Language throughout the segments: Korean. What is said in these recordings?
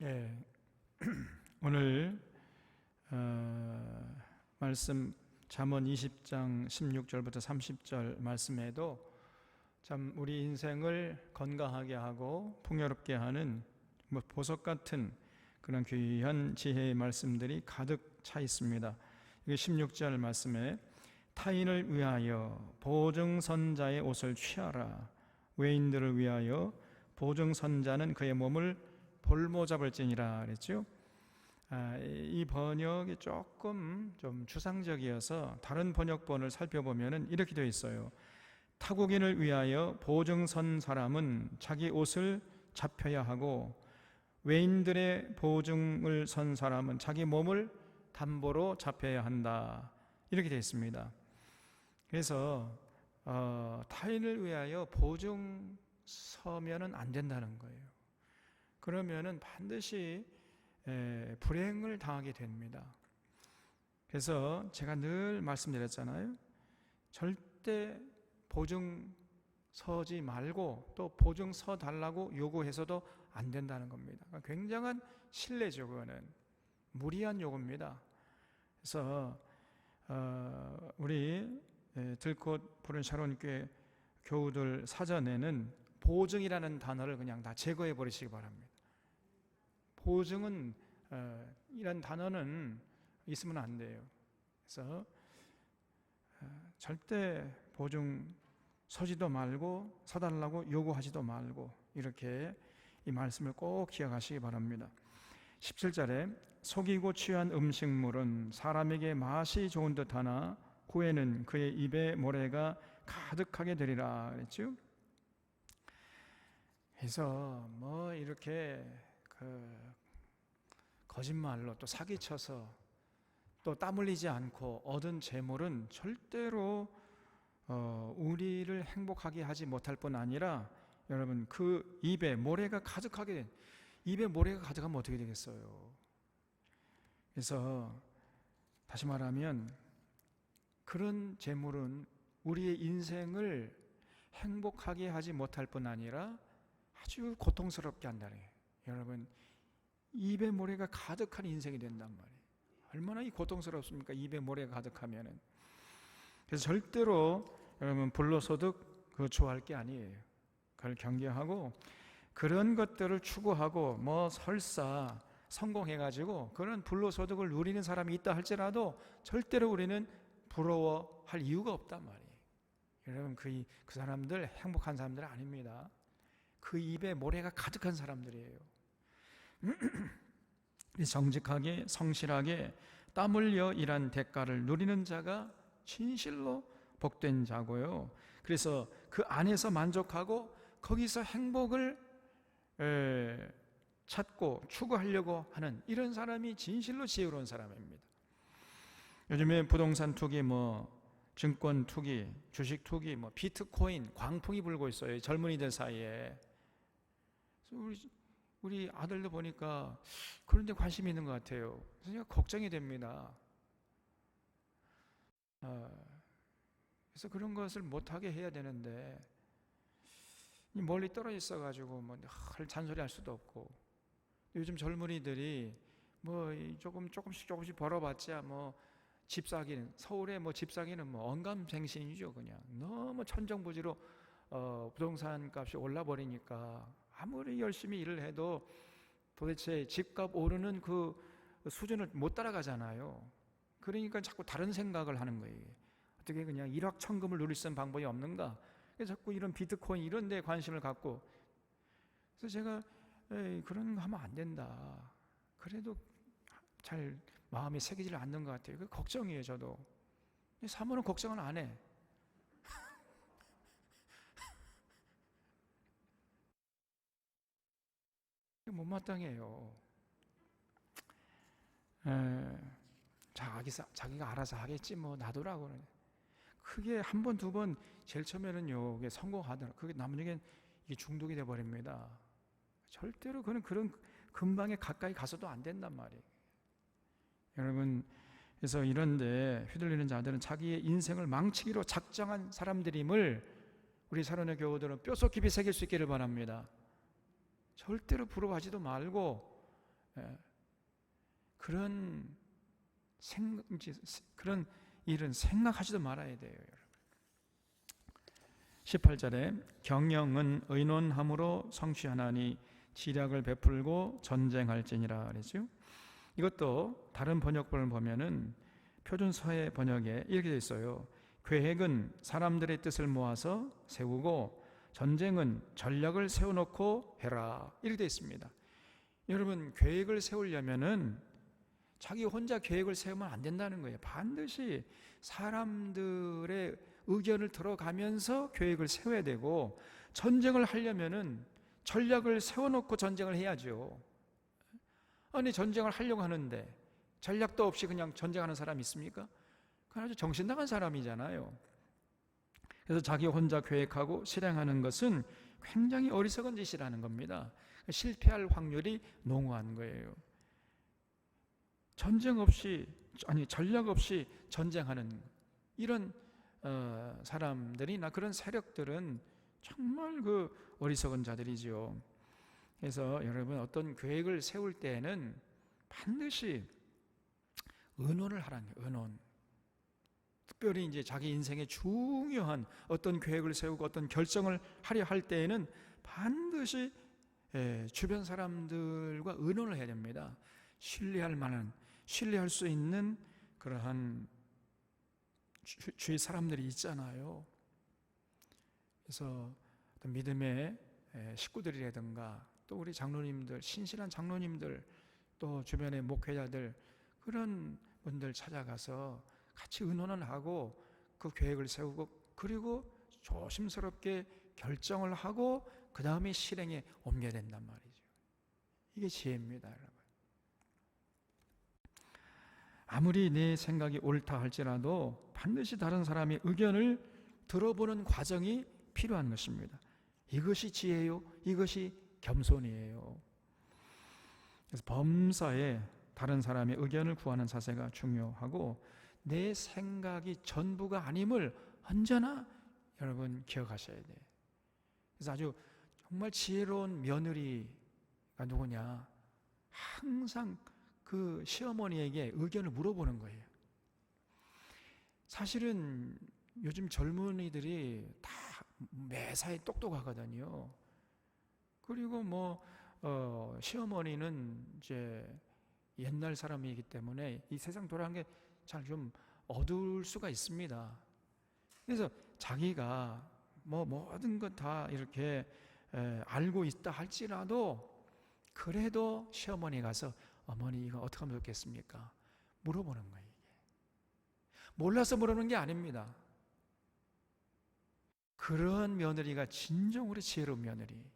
예, 오늘 말씀 잠언 20장 16절부터 30절 말씀에도 참 우리 인생을 건강하게 하고 풍요롭게 하는 보석 같은 그런 귀한 지혜의 말씀들이 가득 차 있습니다. 이게 16절 말씀에 타인을 위하여 보증선자의 옷을 취하라. 외인들을 위하여 보증선자는 그의 몸을 볼모 잡을지니라 그랬죠. 이 번역이 조금 좀 추상적이어서 다른 번역본을 살펴보면 이렇게 되어 있어요. 타국인을 위하여 보증선 사람은 자기 옷을 잡혀야 하고, 외인들의 보증을 선 사람은 자기 몸을 담보로 잡혀야 한다, 이렇게 되어 있습니다. 그래서 타인을 위하여 보증 서면은 안 된다는 거예요. 그러면은 반드시 불행을 당하게 됩니다. 그래서 제가 늘 말씀드렸잖아요. 절대 보증 서지 말고 또 보증 서 달라고 요구해서도 안 된다는 겁니다. 굉장한 신뢰죠. 그거는 무리한 요구입니다. 그래서 우리 들꽃 푸른 샤론교회 교우들 사전에는 보증이라는 단어를 그냥 다 제거해 버리시기 바랍니다. 보증은 이런 단어는 있으면 안 돼요. 그래서 절대 보증 서지도 말고 서달라고 요구하지도 말고 이렇게 이 말씀을 꼭 기억하시기 바랍니다. 17절에 속이고 취한 음식물은 사람에게 맛이 좋은 듯하나 후에는 그의 입에 모래가 가득하게 되리라 그랬죠. 그래서 이렇게 거짓말로 또 사기쳐서 또 땀 흘리지 않고 얻은 재물은 절대로 우리를 행복하게 하지 못할 뿐 아니라, 여러분, 그 입에 모래가 가득하게, 입에 모래가 가득하면 어떻게 되겠어요? 그래서 다시 말하면 그런 재물은 우리의 인생을 행복하게 하지 못할 뿐 아니라 아주 고통스럽게 한다는 거예요. 여러분, 입에 모래가 가득한 인생이 된단 말이에요. 얼마나 이 고통스럽습니까? 입에 모래가 가득하면은. 그래서 절대로 여러분 불로소득 그거 좋아할 게 아니에요. 그걸 경계하고 그런 것들을 추구하고 설사 성공해가지고 그런 불로소득을 누리는 사람이 있다 할지라도 절대로 우리는 부러워할 이유가 없단 말이에요. 여러분 그 사람들 행복한 사람들 아닙니다. 그 입에 모래가 가득한 사람들이에요. 정직하게 성실하게 땀 흘려 일한 대가를 누리는 자가 진실로 복된 자고요. 그래서 그 안에서 만족하고 거기서 행복을 찾고 추구하려고 하는 이런 사람이 진실로 지혜로운 사람입니다. 요즘에 부동산 투기, 증권 투기, 주식 투기, 비트코인 광풍이 불고 있어요. 젊은이들 사이에. 우리 아들도 보니까 그런 데 관심이 있는 것 같아요. 그래서 제가 걱정이 됩니다. 그래서 그런 것을 못하게 해야 되는데 멀리 떨어져 있어가지고 할 잔소리 할 수도 없고, 요즘 젊은이들이 조금씩 벌어봤자 집 사기는, 서울에 집 사기는 언감생신이죠. 그냥 너무 천정부지로 부동산 값이 올라 버리니까 아무리 열심히 일을 해도 도대체 집값 오르는 그 수준을 못 따라가잖아요. 그러니까 자꾸 다른 생각을 하는 거예요. 어떻게 그냥 일확천금을 누릴 수 있는 방법이 없는가? 그래서 자꾸 이런 비트코인 이런 데에 관심을 갖고, 그래서 제가 그런 거 하면 안 된다. 그래도 잘 마음에 새기질 않는 것 같아요. 그 걱정이에요. 저도 사모는 걱정은 안 해. 못마땅해요. 자기가 알아서 하겠지 놔두라고. 그게 한 번, 두 번 제일 처음에는요, 그게 성공하더라. 그게 나중엔 이게 중독이 돼버립니다. 절대로 그런 근방에 가까이 가서도 안 된단 말이에요. 여러분, 그래서 이런데 휘둘리는 자들은 자기의 인생을 망치기로 작정한 사람들임을 우리 사론의 교우들은 뼛속 깊이 새길 수 있기를 바랍니다. 절대로 부러워하지도 말고 그런 그런 일은 생각하지도 말아야 돼요, 여러분. 18절에 경영은 의논함으로 성취하나니 지략을 베풀고 전쟁할지니라 그랬죠. 이것도 다른 번역본을 보면은 표준서의 번역에 이렇게 되어 있어요. 계획은 사람들의 뜻을 모아서 세우고 전쟁은 전략을 세워놓고 해라, 이렇게 되어 있습니다. 여러분, 계획을 세우려면은 자기 혼자 계획을 세우면 안 된다는 거예요. 반드시 사람들의 의견을 들어가면서 계획을 세워야 되고, 전쟁을 하려면은 전략을 세워놓고 전쟁을 해야죠. 아니, 전쟁을 하려고 하는데 전략도 없이 그냥 전쟁하는 사람이 있습니까? 그건 아주 정신 나간 사람이잖아요. 그래서 자기 혼자 계획하고 실행하는 것은 굉장히 어리석은 짓이라는 겁니다. 실패할 확률이 농후한 거예요. 전쟁 없이, 전략 없이 전쟁하는 이런 사람들이나 그런 세력들은 정말 그 어리석은 자들이지요. 그래서 여러분, 어떤 계획을 세울 때에는 반드시 의논을 하라는 거예요. 의논. 특별히 이제 자기 인생의 중요한 어떤 계획을 세우고 어떤 결정을 하려 할 때에는 반드시 주변 사람들과 의논을 해야 됩니다. 신뢰할 수 있는 그러한 주위 사람들이 있잖아요. 그래서 어떤 믿음의 식구들이라든가 또 우리 장로님들, 신실한 장로님들, 또 주변의 목회자들, 그런 분들 찾아가서 같이 의논을 하고 그 계획을 세우고, 그리고 조심스럽게 결정을 하고 그 다음에 실행에 옮겨야 된단 말이죠. 이게 지혜입니다, 여러분. 아무리 내 생각이 옳다 할지라도 반드시 다른 사람의 의견을 들어보는 과정이 필요한 것입니다. 이것이 지혜요, 이것이 겸손이에요. 그래서 범사에 다른 사람의 의견을 구하는 자세가 중요하고, 내 생각이 전부가 아님을 언제나 여러분 기억하셔야 돼요. 그래서 아주 정말 지혜로운 며느리가 누구냐, 항상 그 시어머니에게 의견을 물어보는 거예요. 사실은 요즘 젊은이들이 다 매사에 똑똑하거든요. 그리고 시어머니는 이제 옛날 사람이기 때문에 이 세상 돌아가는 게 잘 좀 어두울 수가 있습니다. 그래서 자기가 모든 것 다 이렇게 알고 있다 할지라도 그래도 시어머니 가서 어머니 이거 어떻게 하면 좋겠습니까? 물어보는 거예요. 이게 몰라서 물어보는 게 아닙니다. 그런 며느리가 진정으로 지혜로운 며느리.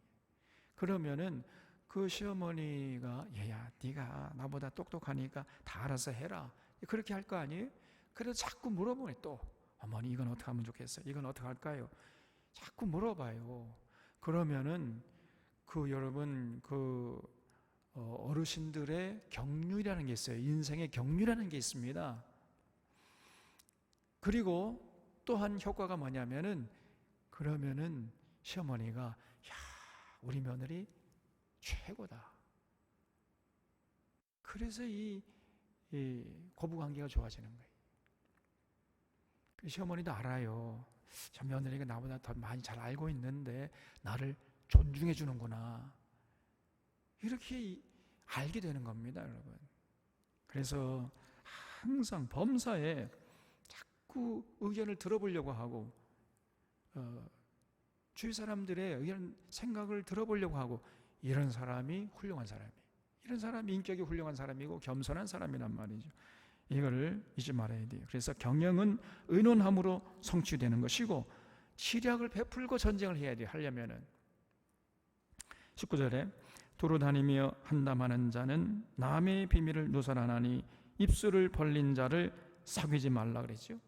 그러면은 그 시어머니가 얘야, 네가 나보다 똑똑하니까 다 알아서 해라, 그렇게 할 거 아니에요? 그래도 자꾸 물어보네. 또 어머니 이건 어떻게 하면 좋겠어요? 이건 어떻게 할까요? 자꾸 물어봐요. 그러면은 여러분 어르신들의 경륜이라는 게 있어요. 인생의 경륜이라는 게 있습니다. 그리고 또한 효과가 뭐냐면은, 그러면은 시어머니가 야, 우리 며느리 최고다. 그래서 이 고부관계가 좋아지는 거예요. 시어머니도 알아요. 저 며느리가 나보다 더 많이 잘 알고 있는데 나를 존중해 주는구나. 이렇게 알게 되는 겁니다, 여러분. 그래서 항상 범사에 자꾸 의견을 들어보려고 하고, 주위 사람들의 의견, 생각을 들어보려고 하고, 이런 사람이 훌륭한 사람이에요. 이런 사람이 인격이 훌륭한 사람이고 겸손한 사람이란 말이죠. 이거를 잊지 말아야 돼요. 그래서 경영은 의논함으로 성취되는 것이고, 지략을 베풀고 전쟁을 해야 돼요. 하려면은 19절에 두루 다니며 한담하는 자는 남의 비밀을 누설하나니 입술을 벌린 자를 사귀지 말라 그랬죠.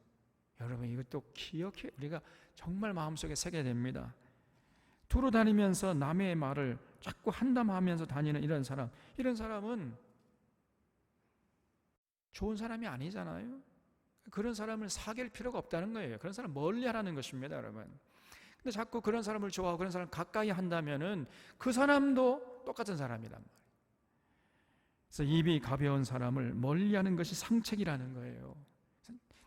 여러분, 이것도 기억해, 우리가 정말 마음속에 새겨야 됩니다. 두루 다니면서 남의 말을 자꾸 한담하면서 다니는 이런 사람은 좋은 사람이 아니잖아요. 그런 사람을 사귈 필요가 없다는 거예요. 그런 사람 멀리 하라는 것입니다, 여러분. 근데 자꾸 그런 사람을 좋아하고 그런 사람을 가까이 한다면은 그 사람도 똑같은 사람이란 말이에요. 그래서 입이 가벼운 사람을 멀리하는 것이 상책이라는 거예요.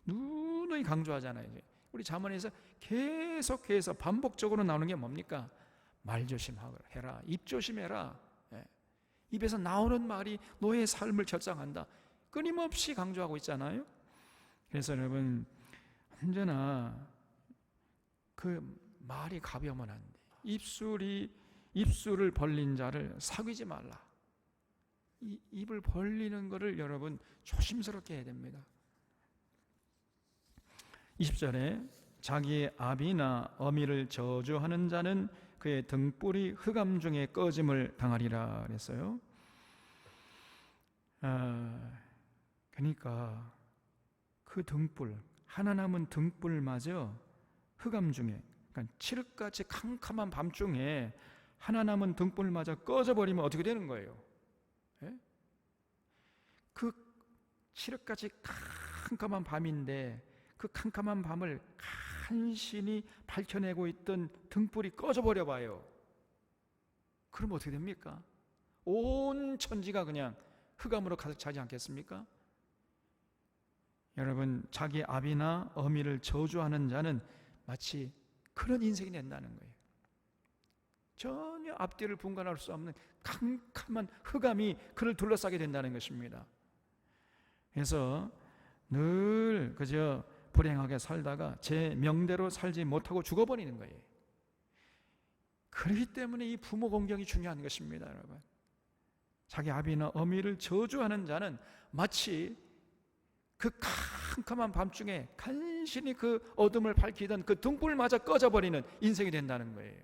누누이 강조하잖아요. 우리 잠언에서 계속해서 반복적으로 나오는 게 뭡니까? 말 조심해라, 입 조심해라. 입에서 나오는 말이 너의 삶을 결정한다. 끊임없이 강조하고 있잖아요. 그래서 여러분, 언제나 그 말이 가벼우면 안 돼. 입술을 벌린 자를 사귀지 말라. 이 입을 벌리는 것을 여러분 조심스럽게 해야 됩니다. 20절에 자기의 아비나 어미를 저주하는 자는 그의 등불이 흑암 중에 꺼짐을 당하리라 그랬어요. 그러니까 그 등불, 하나 남은 등불마저 흑암 중에, 그러니까 칠흑같이 캄캄한 밤중에 하나 남은 등불마저 꺼져버리면 어떻게 되는 거예요? 그 칠흑같이 캄캄한 밤인데 그 캄캄한 밤을 간신히 밝혀내고 있던 등불이 꺼져버려 봐요. 그럼 어떻게 됩니까? 온 천지가 그냥 흑암으로 가득 차지 않겠습니까? 여러분, 자기 아비나 어미를 저주하는 자는 마치 그런 인생이 된다는 거예요. 전혀 앞뒤를 분간할 수 없는 캄캄한 흑암이 그를 둘러싸게 된다는 것입니다. 그래서 늘 그저 불행하게 살다가 제 명대로 살지 못하고 죽어버리는 거예요. 그렇기 때문에 이 부모 공경이 중요한 것입니다, 여러분. 자기 아비나 어미를 저주하는 자는 마치 그 캄캄한 밤중에 간신히 그 어둠을 밝히던 그 등불마저 꺼져버리는 인생이 된다는 거예요.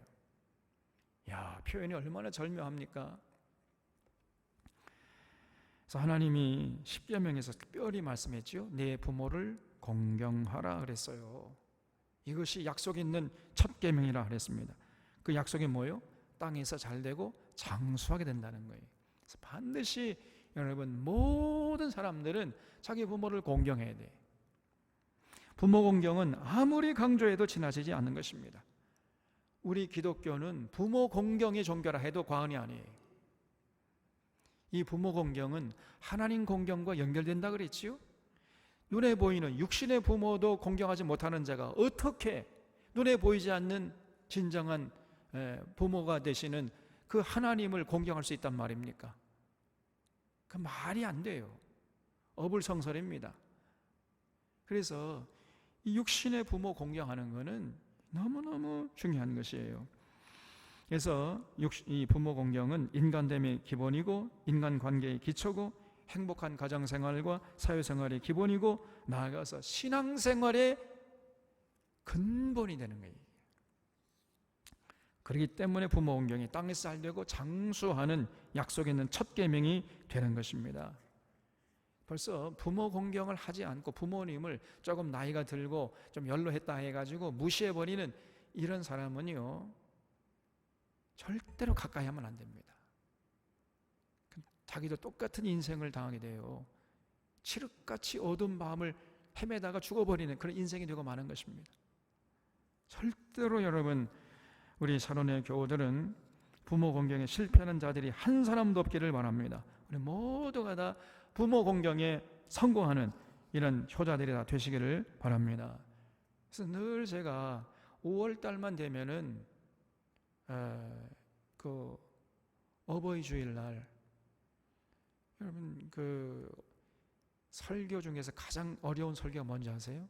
야, 표현이 얼마나 절묘합니까? 그래서 하나님이 십계명에서 특별히 말씀했죠. 내 부모를 공경하라 그랬어요. 이것이 약속 있는 첫 계명이라 그랬습니다. 그 약속이 뭐예요? 땅에서 잘되고 장수하게 된다는 거예요. 그래서 반드시 여러분, 모든 사람들은 자기 부모를 공경해야 돼. 부모 공경은 아무리 강조해도 지나치지 않는 것입니다. 우리 기독교는 부모 공경의 종교라 해도 과언이 아니에요. 이 부모 공경은 하나님 공경과 연결된다 그랬지요? 눈에 보이는 육신의 부모도 공경하지 못하는 자가 어떻게 눈에 보이지 않는 진정한 부모가 되시는 그 하나님을 공경할 수 있단 말입니까? 그 말이 안 돼요. 어불성설입니다. 그래서 이 육신의 부모 공경하는 것은 너무너무 중요한 것이에요. 그래서 이 부모 공경은 인간됨의 기본이고 인간관계의 기초고 행복한 가정생활과 사회생활의 기본이고 나아가서 신앙생활의 근본이 되는 거예요. 그렇기 때문에 부모 공경이 땅에서 살되고 장수하는 약속 있는 첫 계명이 되는 것입니다. 벌써 부모 공경을 하지 않고 부모님을 조금 나이가 들고 좀 연로했다 해가지고 무시해버리는 이런 사람은요, 절대로 가까이 하면 안 됩니다. 자기도 똑같은 인생을 당하게 돼요. 칠흑같이 어두운 밤을 헤매다가 죽어버리는 그런 인생이 되고 마는 것입니다. 절대로 여러분, 우리 샤론의 교우들은 부모 공경에 실패하는 자들이 한 사람도 없기를 바랍니다. 우리 모두가 다 부모 공경에 성공하는 이런 효자들이 다 되시기를 바랍니다. 그래서 늘 제가 5월 달만 되면은 그 어버이 주일날 여러분 그 설교 중에서 가장 어려운 설교가 뭔지 아세요?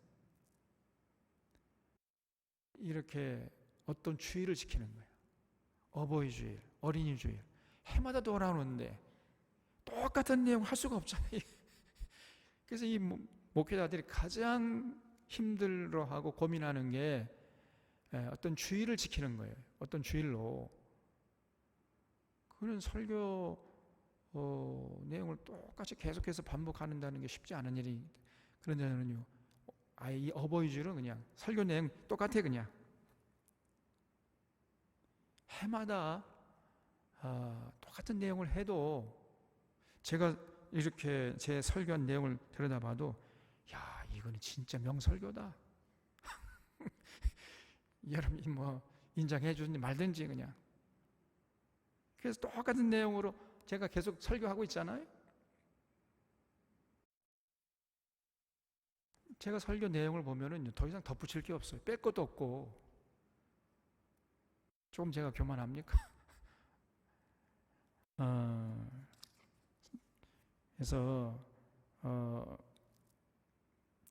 이렇게 어떤 주일을 지키는 거예요. 어버이 주일, 어린이 주일 해마다 돌아오는데 똑같은 내용 할 수가 없잖아요. 그래서 이 목회자들이 가장 힘들어하고 고민하는 게 어떤 주일을 지키는 거예요. 어떤 주일로 그런 설교 내용을 똑같이 계속해서 반복한다는 게 쉽지 않은 일이. 그런데 저는요, 아예 이 어버이 주일은 그냥 설교 내용 똑같아. 그냥 해마다 똑같은 내용을 해도 제가 이렇게 제 설교 내용을 들여다봐도 야, 이거는 진짜 명설교다. 여러분이 뭐 인정해 주든지 말든지 그냥. 그래서 똑같은 내용으로 제가 계속 설교하고 있잖아요. 제가 설교 내용을 보면은 더 이상 덧붙일 게 없어요. 뺄 것도 없고. 조금 제가 교만합니까? 그래서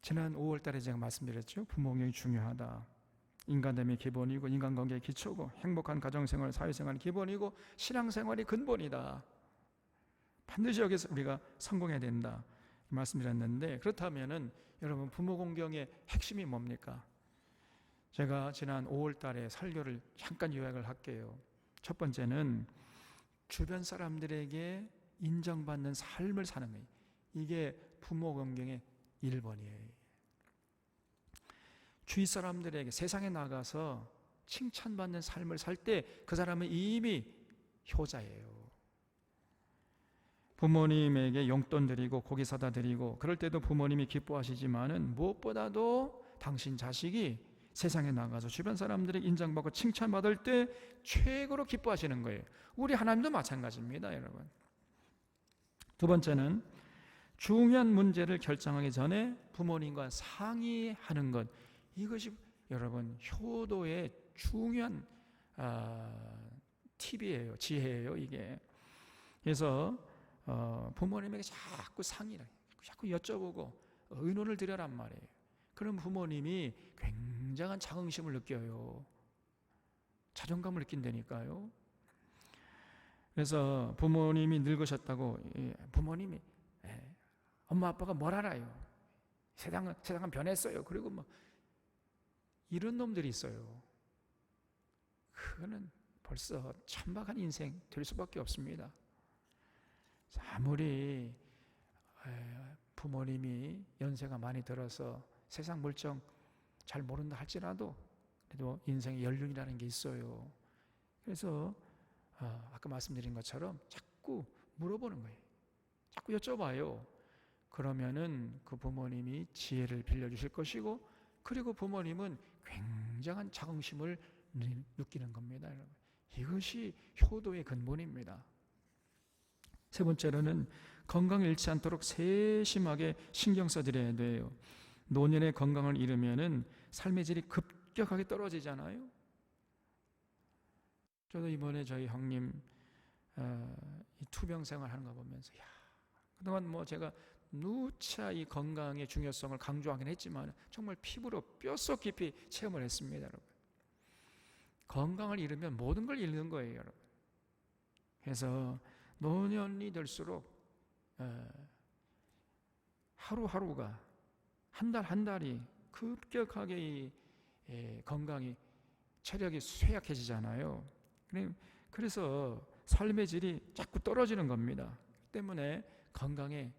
지난 5월 달에 제가 말씀드렸죠. 부모경이 중요하다. 인간됨의 기본이고 인간관계의 기초고 행복한 가정생활, 사회생활이 기본이고 신앙생활이 근본이다. 반드시 여기서 우리가 성공해야 된다 말씀드렸는데, 그렇다면은 여러분 부모공경의 핵심이 뭡니까? 제가 지난 5월 달에 설교를 잠깐 요약을 할게요. 첫 번째는 주변 사람들에게 인정받는 삶을 사는 거예요. 이게 부모공경의 1번이에요. 주위 사람들에게 세상에 나가서 칭찬받는 삶을 살 때 그 사람은 이미 효자예요. 부모님에게 용돈 드리고 고기 사다 드리고 그럴 때도 부모님이 기뻐하시지만은 무엇보다도 당신 자식이 세상에 나가서 주변 사람들에게 인정받고 칭찬받을 때 최고로 기뻐하시는 거예요. 우리 하나님도 마찬가지입니다, 여러분. 두 번째는 중요한 문제를 결정하기 전에 부모님과 상의하는 것. 이것이 여러분 효도의 중요한 팁이에요. 지혜예요, 이게. 그래서 부모님에게 자꾸 상의를, 자꾸 여쭤보고 의논을 드려란 말이에요. 그럼 부모님이 굉장한 자긍심을 느껴요. 자존감을 느낀다니까요. 그래서 부모님이 늙으셨다고 부모님이 엄마 아빠가 뭘 알아요? 세상은 변했어요. 그리고 뭐 이런 놈들이 있어요. 그거는 벌써 천박한 인생 될 수밖에 없습니다. 아무리 부모님이 연세가 많이 들어서 세상 물정 잘 모른다 할지라도 그래도 인생의 연륜이라는 게 있어요. 그래서 아까 말씀드린 것처럼 자꾸 물어보는 거예요. 자꾸 여쭤봐요. 그러면은 그 부모님이 지혜를 빌려주실 것이고, 그리고 부모님은 굉장한 자긍심을 느끼는 겁니다, 여러분. 이것이 효도의 근본입니다. 세 번째로는 건강을 잃지 않도록 세심하게 신경 써드려야 돼요. 노년의 건강을 잃으면은 삶의 질이 급격하게 떨어지잖아요. 저도 이번에 저희 형님 이 투병 생활하는 거 보면서 그동안 뭐 제가 누차 이 건강의 중요성을 강조하긴 했지만 정말 피부로 뼛속 깊이 체험을 했습니다, 여러분. 건강을 잃으면 모든 걸 잃는 거예요, 여러분. 그래서 노년이 될수록 하루하루가 한 달 한 달이 급격하게 이 건강이 체력이 쇠약해지잖아요. 그래서 삶의 질이 자꾸 떨어지는 겁니다. 때문에 건강에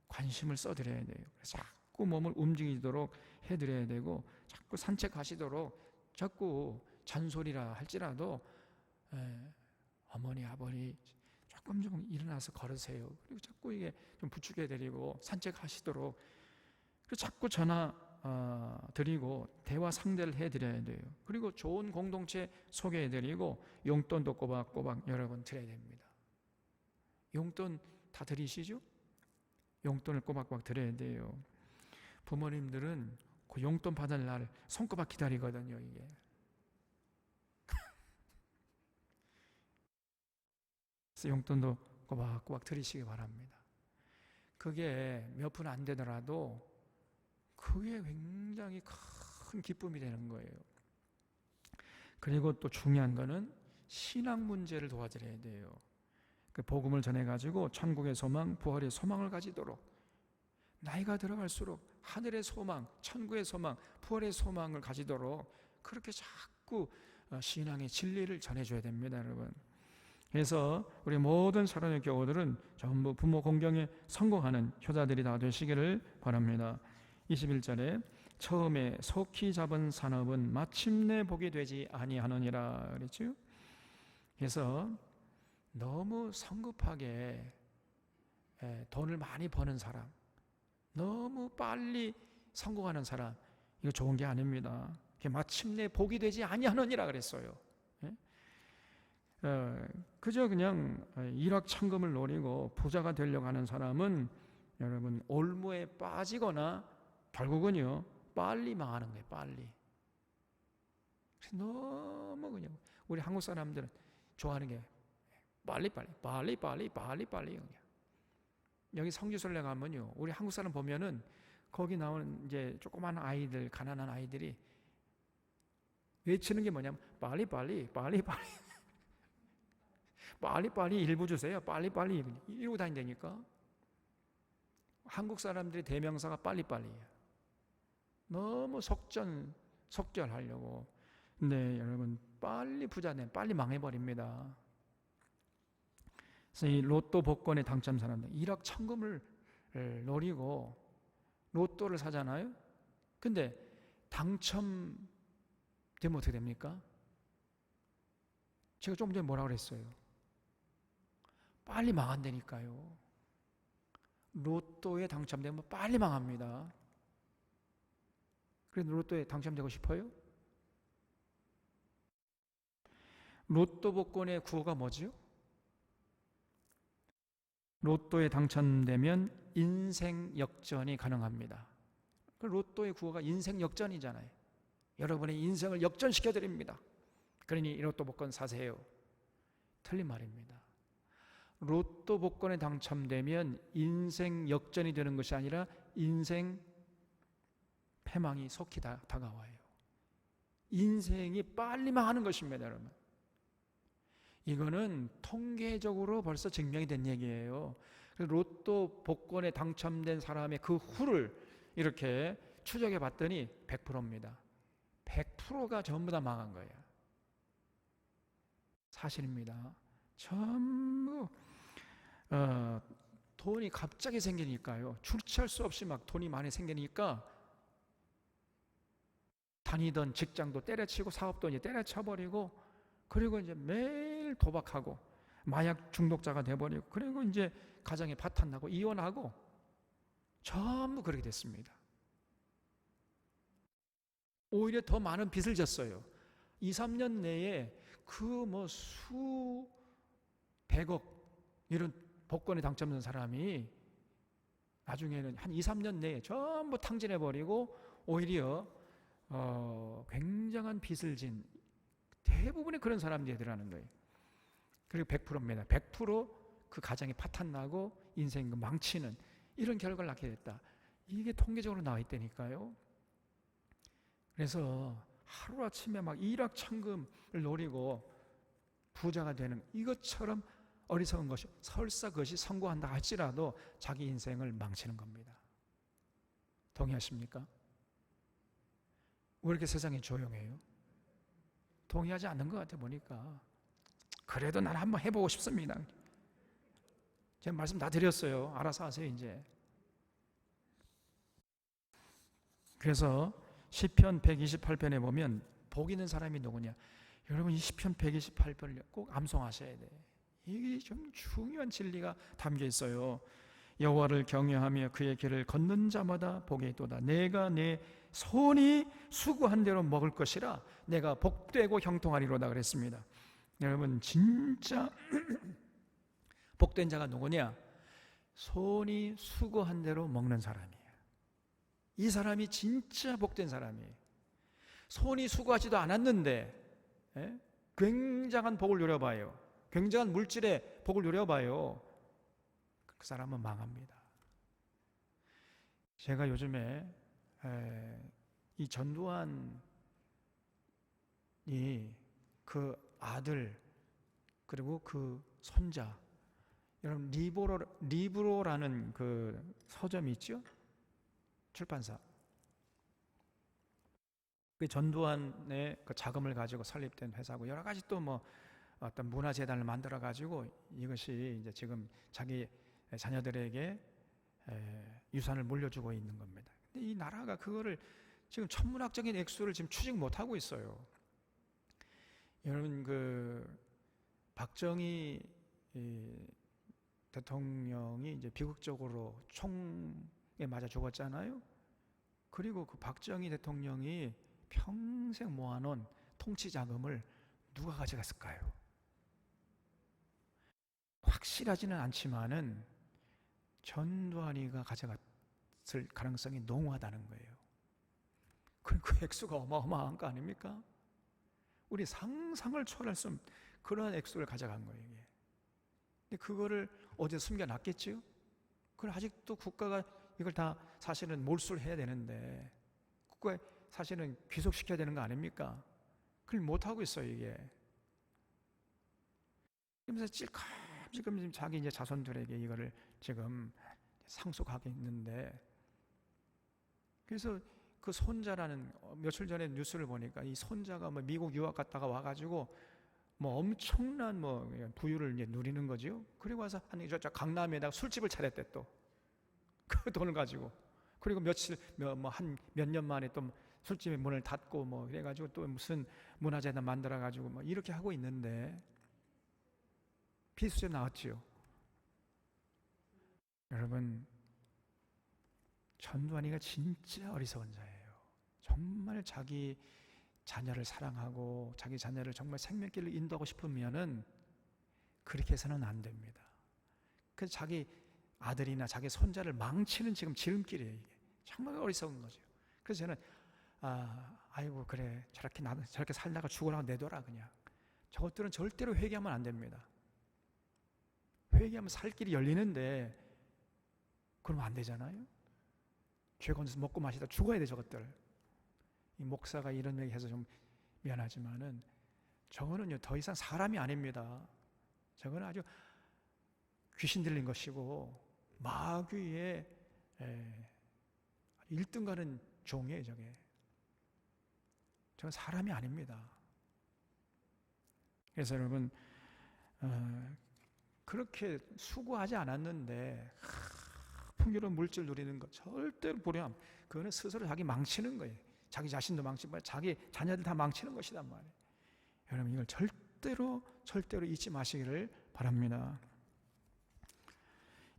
관심을 써드려야 돼요. 자꾸 몸을 움직이도록 해드려야 되고, 자꾸 산책하시도록, 자꾸 잔소리라 할지라도 어머니 아버니 조금 좀 일어나서 걸으세요. 그리고 자꾸 이게 좀 부축해드리고 산책하시도록, 그리고 자꾸 전화 드리고 대화 상대를 해드려야 돼요. 그리고 좋은 공동체 소개해드리고 용돈도 꼬박꼬박 여러분 드려야 됩니다. 용돈 다 드리시죠? 용돈을 꼬박꼬박 드려야 돼요. 부모님들은 그 용돈 받을 날 손꼽아 기다리거든요, 이게. 그래서 용돈도 꼬박꼬박 드리시기 바랍니다. 그게 몇 푼 안 되더라도 그게 굉장히 큰 기쁨이 되는 거예요. 그리고 또 중요한 거는 신앙 문제를 도와드려야 돼요. 그 복음을 전해가지고 천국의 소망, 부활의 소망을 가지도록, 나이가 들어갈수록 하늘의 소망, 천국의 소망, 부활의 소망을 가지도록 그렇게 자꾸 신앙의 진리를 전해줘야 됩니다, 여러분. 그래서 우리 모든 사랑의 교우들은 전부 부모 공경에 성공하는 효자들이 다 되시기를 바랍니다. 21절에 처음에 속히 잡은 산업은 마침내 복이 되지 아니하느니라 그랬죠. 그래서 너무 성급하게 돈을 많이 버는 사람, 너무 빨리 성공하는 사람, 이거 좋은 게 아닙니다. 마침내 복이 되지 아니하느니라 그랬어요. 그저 그냥 일확천금을 노리고 부자가 되려고 하는 사람은 여러분 올무에 빠지거나 결국은요 빨리 망하는 거예요. 빨리. 너무 그냥 우리 한국 사람들은 좋아하는 게 빨리 그냥. 여기 성지순례 가면요 우리 한국 사람 보면은 거기 나오는 이제 조그만 아이들, 가난한 아이들이 외치는 게 뭐냐면 빨리 일부 주세요. 빨리 이러고 다닌다니까. 한국 사람들의 대명사가 빨리빨리예요. 너무 속절하려고. 네, 여러분 빨리 부자 내 빨리 망해버립니다. 그래서 이 로또 복권에 당첨 사람들 1억 천금을 노리고 로또를 사잖아요. 근데 당첨되면 어떻게 됩니까? 제가 조금 전에 뭐라 그랬어요? 빨리 망한다니까요. 로또에 당첨되면 빨리 망합니다. 그래서 로또에 당첨되고 싶어요? 로또 복권의 구호가 뭐지요? 로또에 당첨되면 인생 역전이 가능합니다. 그 로또의 구호가 인생 역전이잖아요. 여러분의 인생을 역전시켜 드립니다. 그러니 이 로또 복권 사세요. 틀린 말입니다. 로또 복권에 당첨되면 인생 역전이 되는 것이 아니라 인생 패망이 속히 다가와요. 인생이 빨리 망하는 것입니다, 여러분. 이거는 통계적으로 벌써 증명이 된 얘기예요. 로또 복권에 당첨된 사람의 그 후를 이렇게 추적해 봤더니 100%입니다. 100%가 전부 다 망한 거예요. 사실입니다. 전부 돈이 갑자기 생기니까요. 출처할 수 없이 막 돈이 많이 생기니까 다니던 직장도 때려치고 사업도 이제 때려쳐버리고 그리고 이제 매일 도박하고 마약 중독자가 돼버리고 그리고 이제 가정에 파탄나고 이혼하고 전부 그렇게 됐습니다. 오히려 더 많은 빚을 졌어요. 2, 3년 내에 그 뭐 수백억 이런 복권에 당첨된 사람이 나중에는 한 2, 3년 내에 전부 탕진해버리고 오히려 굉장한 빚을 진 대부분의 그런 사람들이 되더라는 거예요. 그리고 100%입니다. 100%그 가정이 파탄나고 인생 망치는 이런 결과를 낳게 됐다. 이게 통계적으로 나와 있다니까요. 그래서 하루아침에 막 일확천금을 노리고 부자가 되는 이것처럼 어리석은 것이 설사 그것이 성공한다 할지라도 자기 인생을 망치는 겁니다. 동의하십니까? 왜 이렇게 세상이 조용해요? 동의하지 않는 것 같아 보니까. 그래도 난 한번 해보고 싶습니다. 제가 말씀 다 드렸어요. 알아서 하세요 이제. 그래서 시편 128편에 보면 복 있는 사람이 누구냐? 여러분 이 시편 128편을 꼭 암송하셔야 돼. 이게 좀 중요한 진리가 담겨 있어요. 여호와를 경외하며 그의 길을 걷는 자마다 복이 있도다. 내가 내 손이 수고한 대로 먹을 것이라 내가 복되고 형통하리로다 그랬습니다. 여러분 진짜 복된 자가 누구냐? 손이 수고한 대로 먹는 사람이에요. 이 사람이 진짜 복된 사람이에요. 손이 수고하지도 않았는데 굉장한 복을 누려봐요. 굉장한 물질의 복을 누려봐요. 그 사람은 망합니다. 제가 요즘에 이 전두환이 그 아들 그리고 그 손자, 여러분 리브로라는 그 서점이 있죠? 출판사. 그 전두환의 그 자금을 가지고 설립된 회사고 여러 가지 또 뭐 어떤 문화재단을 만들어 가지고 이것이 이제 지금 자기 자녀들에게 유산을 물려주고 있는 겁니다. 근데 이 나라가 그거를 지금 천문학적인 액수를 지금 추직 못 하고 있어요. 여러분 그 박정희 대통령이 이제 비극적으로 총에 맞아 죽었잖아요. 그리고 그 박정희 대통령이 평생 모아놓은 통치 자금을 누가 가져갔을까요? 확실하지는 않지만은 전두환이가 가져갔을 가능성이 농후하다는 거예요. 그 액수가 어마어마한 거 아닙니까? 우리 상상을 초월할 수 없는 그런 액수를 가져간 거예요, 이게. 근데 그거를 어디에 숨겨놨겠지요? 그걸 아직도 국가가 이걸 다 사실은 몰수를 해야 되는데, 국가에 사실은 귀속시켜야 되는 거 아닙니까? 그걸 못하고 있어요, 이게. 그러면서 찔끔찔끔 지금 자기 이제 자손들에게 이거를 지금 상속하게 있는데, 그래서 그 손자라는, 며칠 전에 뉴스를 보니까 이 손자가 뭐 미국 유학 갔다가 와가지고 뭐 엄청난 뭐 부유를 이제 누리는 거죠. 그리고 와서 한 저 강남에다가 술집을 차렸대 또. 그 돈을 가지고. 그리고 한 몇 년 만에 또 술집의 문을 닫고 뭐 그래가지고 또 무슨 문화재단 만들어가지고 뭐 이렇게 하고 있는데, 비수제 나왔지요. 여러분, 전두환이가 진짜 어리석은 자예요. 정말 자기 자녀를 사랑하고 자기 자녀를 정말 생명길로 인도하고 싶으면은 그렇게 해서는 안 됩니다. 그래서 자기 아들이나 자기 손자를 망치는 지금 지름길이에요, 이게. 정말 어리석은 거죠. 그래서 저는 아이고 그래, 저렇게 살다가 죽으라고 내둬라 그냥. 저것들은 절대로 회개하면 안 됩니다. 회개하면 살 길이 열리는데 그러면 안 되잖아요. 죄 건져서 먹고 마시다 죽어야 돼, 저것들. 이 목사가 이런 얘기 해서 좀 미안하지만은 저거는요 더 이상 사람이 아닙니다. 저거는 아주 귀신 들린 것이고 마귀의 1등 가는 종이에요, 저게. 저건 사람이 아닙니다. 그래서 여러분, 그렇게 수고하지 않았는데 풍요로운 물질 누리는 것 절대로 불행함. 그거는 스스로 자기 망치는 거예요. 자기 자신도 망치고 자기 자녀들 다 망치는 것이란 말이에요. 여러분, 이걸 절대로 잊지 마시기를 바랍니다.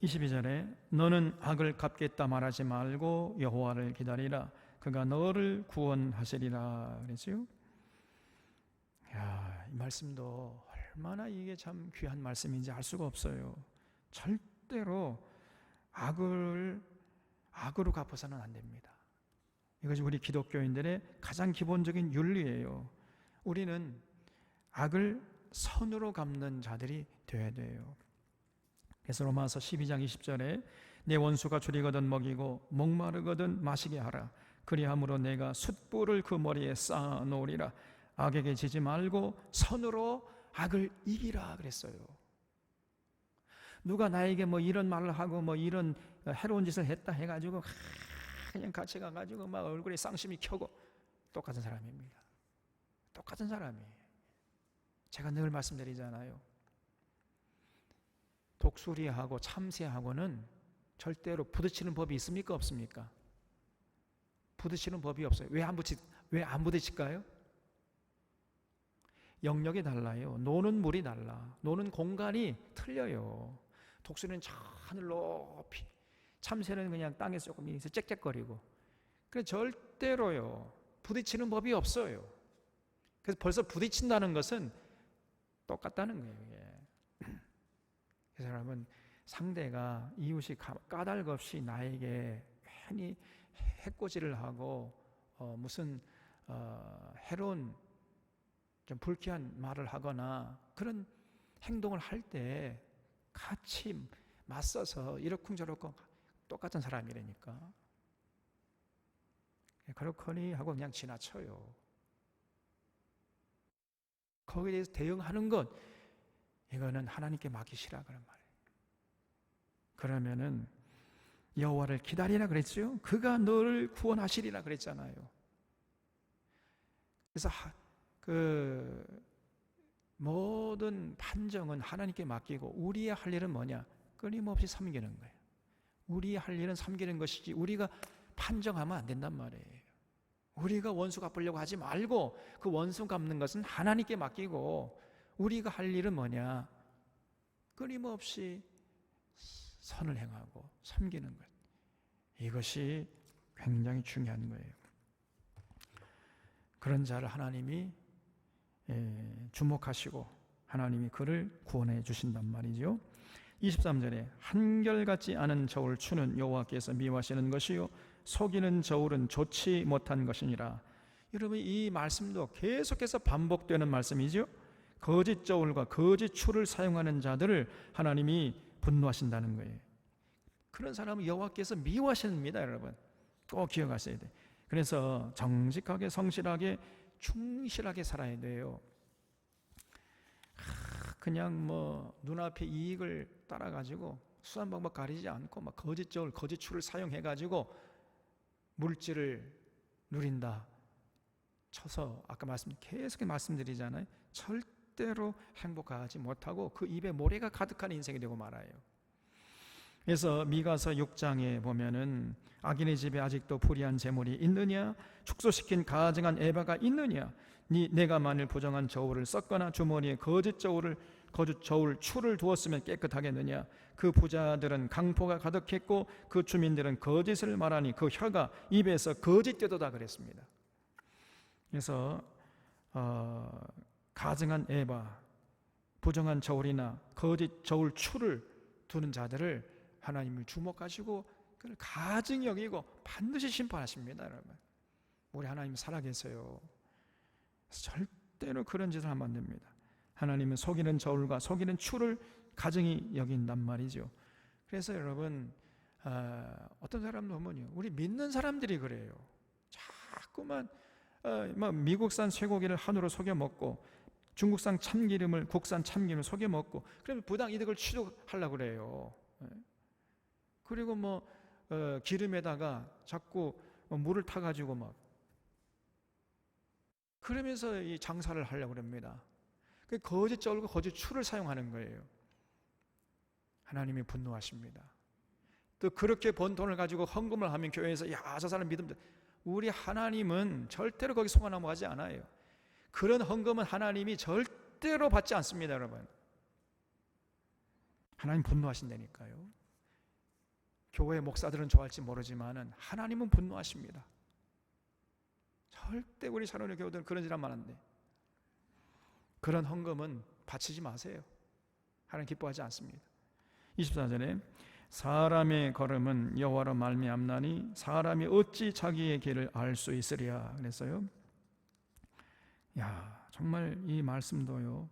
22절에 너는 악을 갚겠다 말하지 말고 여호와를 기다리라. 그가 너를 구원하시리라 그랬어요. 이 말씀도 얼마나 이게 참 귀한 말씀인지 알 수가 없어요. 절대로 악으로 갚아서는 안 됩니다. 이것이 우리 기독교인들의 가장 기본적인 윤리예요. 우리는 악을 선으로 갚는 자들이 되어야 돼요. 그래서 로마서 12장 20절에 내 원수가 줄이거든 먹이고 목마르거든 마시게 하라. 그리함으로 내가 숯불을 그 머리에 쌓아 놓으리라. 악에게 지지 말고 선으로 악을 이기라 그랬어요. 누가 나에게 뭐 이런 말을 하고 뭐 이런 해로운 짓을 했다 해가지고 그냥 같이 가가지고 막 얼굴에 쌍심이 켜고, 똑같은 사람입니다. 똑같은 사람이에요. 제가 늘 말씀드리잖아요. 독수리하고 참새하고는 절대로 부딪히는 법이 있습니까? 없습니까? 부딪히는 법이 없어요. 왜 안 부딪힐까요? 영역이 달라요. 노는 물이 달라. 노는 공간이 틀려요. 독수리는 저 하늘 높이, 참새는 그냥 땅에서 조금 짹짹거리고. 그래서 절대로요 부딪히는 법이 없어요. 그래서 벌써 부딪힌다는 것은 똑같다는 거예요, 이게. 그래서 여러분, 상대가 이웃이 까닭 없이 나에게 괜히 해코지를 하고 무슨 해로운 좀 불쾌한 말을 하거나 그런 행동을 할 때 같이 맞서서 이러쿵저러쿵 똑같은 사람이라니까. 그렇거니 하고 그냥 지나쳐요. 거기에 대해서 대응하는 것, 이거는 하나님께 맡기시라 그런 말이에요. 그러면은 여호와를 기다리라 그랬죠. 그가 너를 구원하시리라 그랬잖아요. 그래서 모든 판정은 하나님께 맡기고 우리의 할 일은 뭐냐? 끊임없이 섬기는 거예요. 우리의 할 일은 섬기는 것이지 우리가 판정하면 안 된단 말이에요. 우리가 원수 갚으려고 하지 말고 그 원수 갚는 것은 하나님께 맡기고 우리가 할 일은 뭐냐? 끊임없이 선을 행하고 섬기는 것. 이것이 굉장히 중요한 거예요. 그런 자를 하나님이 주목하시고 하나님이 그를 구원해 주신단 말이죠. 23절에 한결같지 않은 저울 추는 여호와께서 미워하시는 것이요 속이는 저울은 좋지 못한 것이니라. 여러분, 이 말씀도 계속해서 반복되는 말씀이죠. 거짓 저울과 거짓 추를 사용하는 자들을 하나님이 분노하신다는 거예요. 그런 사람은 여호와께서 미워하십니다. 여러분, 꼭 기억하셔야 돼요. 그래서 정직하게 성실하게 충실하게 살아야 돼요. 그냥 뭐 눈앞의 이익을 따라가지고 수단 방법 가리지 않고 막 거짓 저울, 거짓 추를 사용해가지고 물질을 누린다 쳐서 아까 계속 말씀드리잖아요. 절대로 행복하지 못하고 그 입에 모래가 가득한 인생이 되고 말아요. 그래서 미가서 6장에 보면은 악인의 집에 아직도 불의한 재물이 있느냐, 축소시킨 가증한 에바가 있느냐, 내가 만일 부정한 저울을 썼거나 주머니에 거짓 저울 추를 두었으면 깨끗하겠느냐. 그 부자들은 강포가 가득했고 그 주민들은 거짓을 말하니 그 혀가 입에서 거짓되도다 그랬습니다. 그래서 가증한 에바, 부정한 저울이나 거짓 저울 추를 두는 자들을 하나님이 주목하시고 그를 가증히 여기고 반드시 심판하십니다. 여러분, 우리 하나님 살아계세요. 절대로 그런 짓을 하면 안 됩니다. 하나님은 속이는 저울과 속이는 추를 가증히 여긴단 말이죠. 그래서 여러분, 어떤 사람도 보면요, 우리 믿는 사람들이 그래요. 자꾸만 미국산 쇠고기를 한우로 속여 먹고 중국산 참기름을 국산 참기름을 속여 먹고 그러면 부당 이득을 취득하려고 그래요. 그리고 기름에다가 자꾸 물을 타가지고 막 그러면서 이 장사를 하려고 합니다. 그 거짓 저울과 거짓 추를 사용하는 거예요. 하나님이 분노하십니다. 또 그렇게 번 돈을 가지고 헌금을 하면 교회에서 저 사람 믿으면 우리 하나님은 절대로 거기 속아 넘어가지 않아요. 그런 헌금은 하나님이 절대로 받지 않습니다. 여러분, 하나님 분노하신다니까요. 교회 목사들은 좋아할지 모르지만 하나님은 분노하십니다. 절대 우리 샤론의 교우들은 그런 짓 하면 안 돼. 그런 헌금은 바치지 마세요. 하나님 기뻐하지 않습니다. 24절에 사람의 걸음은 여호와로 말미암나니 사람이 어찌 자기의 길을 알 수 있으랴 그랬어요. 정말 이 말씀도요,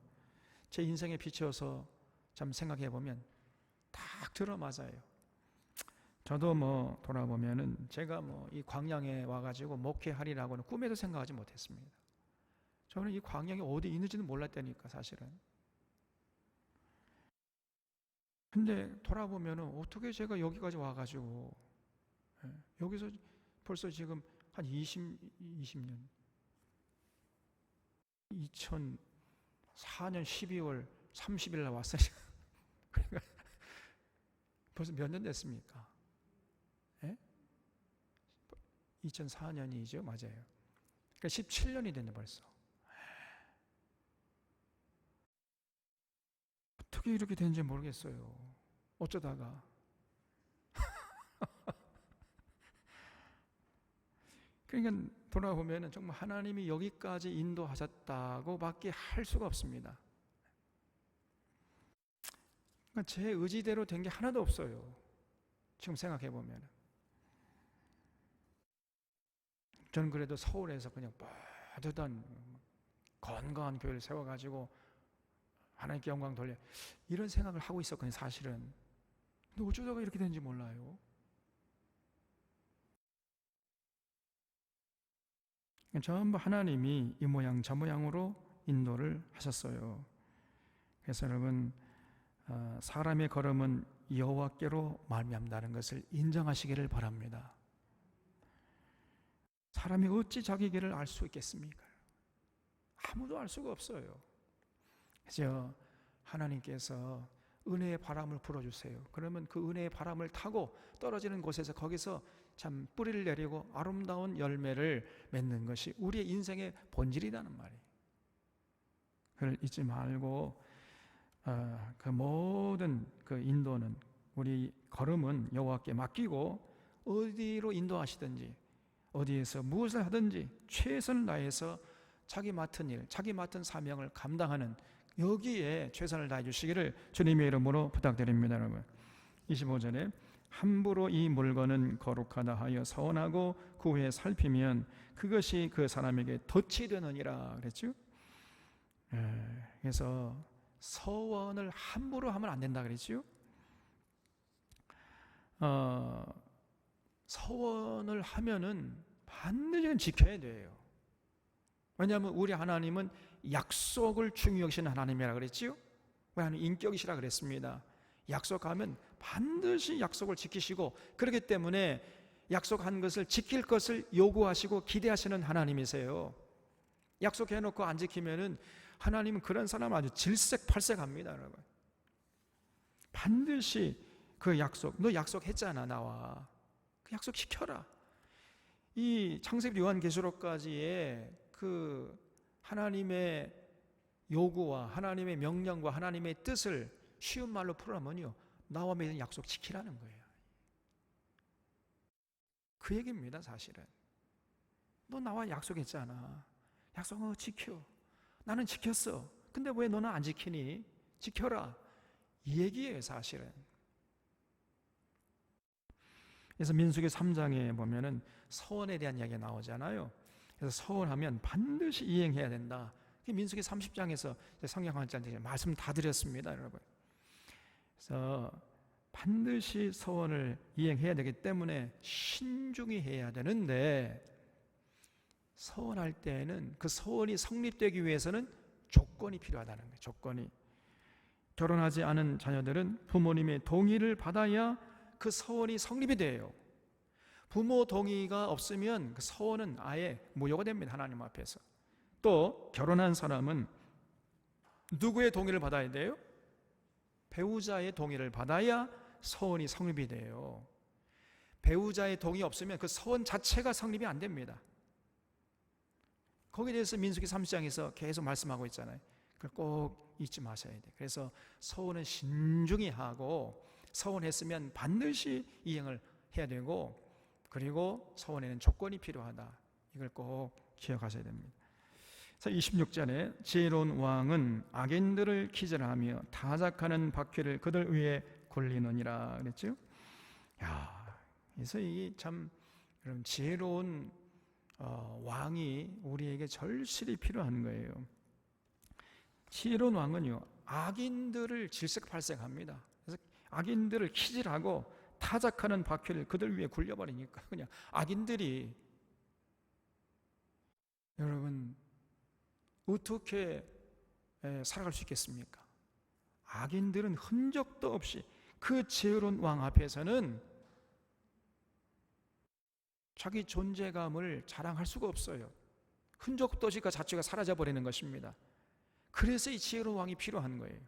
제 인생에 비추어서 참 생각해 보면 딱 들어맞아요. 저도 돌아보면은 제가 이 광양에 와가지고 목회하리라고는 꿈에도 생각하지 못했습니다. 저는 이 광양이 어디 있는지는 몰랐다니까 사실은. 근데 돌아보면은 어떻게 제가 여기까지 와가지고 여기서 벌써 지금 한 20년 2004년 12월 30일 날 왔어요. 그러니까 벌써 몇 년 됐습니까? 2004년이죠. 맞아요. 그러니까 17년이 됐네 벌써. 어떻게 이렇게 된지 모르겠어요. 어쩌다가. 그러니까 돌아보면 정말 하나님이 여기까지 인도하셨다고 밖에 할 수가 없습니다. 그러니까 제 의지대로 된 게 하나도 없어요. 지금 생각해 보면. 저는 그래도 서울에서 그냥 뻗으던 건강한 교회를 세워가지고 하나님께 영광 돌려 이런 생각을 하고 있었거든요 사실은. 근데 어쩌다가 이렇게 된지 몰라요. 전부 하나님이 이 모양 저 모양으로 인도를 하셨어요. 그래서 여러분, 사람의 걸음은 여호와께로 말미암다는 것을 인정하시기를 바랍니다. 사람이 어찌 자기 길을 알 수 있겠습니까? 아무도 알 수가 없어요. 그래서 하나님께서 은혜의 바람을 불어주세요. 그러면 그 은혜의 바람을 타고 떨어지는 곳에서 거기서 참 뿌리를 내리고 아름다운 열매를 맺는 것이 우리의 인생의 본질이라는 말이에요. 그걸 잊지 말고 그 모든 그 인도는 우리 걸음은 여호와께 맡기고 어디로 인도하시든지 어디에서 무엇을 하든지 최선을 다해서 자기 맡은 일, 자기 맡은 사명을 감당하는 여기에 최선을 다해 주시기를 주님의 이름으로 부탁드립니다. 여러분, 25절에 함부로 이 물건은 거룩하다 하여 서원하고 그 후에 살피면 그것이 그 사람에게 덫이 되느니라 그랬죠. 그래서 서원을 함부로 하면 안 된다 그랬죠. 서원을 하면은 반드시 지켜야 돼요. 왜냐하면 우리 하나님은 약속을 중요히 여기시는 하나님이라 그랬지요. 왜 하나님 인격이시라 그랬습니다. 약속하면 반드시 약속을 지키시고, 그렇기 때문에 약속한 것을 지킬 것을 요구하시고 기대하시는 하나님이세요. 약속해놓고 안 지키면은 하나님은 그런 사람 아주 질색팔색합니다. 여러분, 반드시 그 약속, 너 약속했잖아 나와, 그 약속 지켜라. 이 창세기 요한계시록까지의 그 하나님의 요구와 하나님의 명령과 하나님의 뜻을 쉬운 말로 풀어보면요, 나와 맺은 약속 지키라는 거예요. 그 얘기입니다. 사실은 너 나와 약속했잖아, 약속 지켜. 나는 지켰어. 근데 왜 너는 안 지키니? 지켜라, 이 얘기예요 사실은. 그래서 민수기 3장에 보면은 서원에 대한 이야기가 나오잖아요. 그래서 서원하면 반드시 이행해야 된다. 민수기 30장에서 성경 강좌한테 말씀 다 드렸습니다, 여러분. 그래서 반드시 서원을 이행해야 되기 때문에 신중히 해야 되는데, 서원할 때에는 그 서원이 성립되기 위해서는 조건이 필요하다는 거예요. 조건이. 결혼하지 않은 자녀들은 부모님의 동의를 받아야 그 서원이 성립이 돼요. 부모 동의가 없으면 그 서원은 아예 무효가 됩니다, 하나님 앞에서. 또 결혼한 사람은 누구의 동의를 받아야 돼요? 배우자의 동의를 받아야 서원이 성립이 돼요. 배우자의 동의 없으면 그 서원 자체가 성립이 안 됩니다. 거기에 대해서 민수기 30장에서 계속 말씀하고 있잖아요. 그걸 꼭 잊지 마셔야 돼요. 그래서 서원은 신중히 하고, 서원했으면 반드시 이행을 해야 되고, 그리고 서원에는 조건이 필요하다. 이걸 꼭 기억하셔야 됩니다. 26절에 지혜로운 왕은 악인들을 기절하며 타작하는 바퀴를 그들 위에 굴리느니라 그랬죠. 그래서 이게 참 여러분, 지혜로운 왕이 우리에게 절실히 필요한 거예요. 지혜로운 왕은요, 악인들을 질색팔색합니다. 그래서 악인들을 키질하고 타작하는 바퀴를 그들 위에 굴려버리니까 그냥 악인들이, 여러분, 어떻게 살아갈 수 있겠습니까? 악인들은 흔적도 없이 그 지혜로운 왕 앞에서는 자기 존재감을 자랑할 수가 없어요. 흔적도 없이 그 자체가 사라져버리는 것입니다. 그래서 이 지혜로운 왕이 필요한 거예요.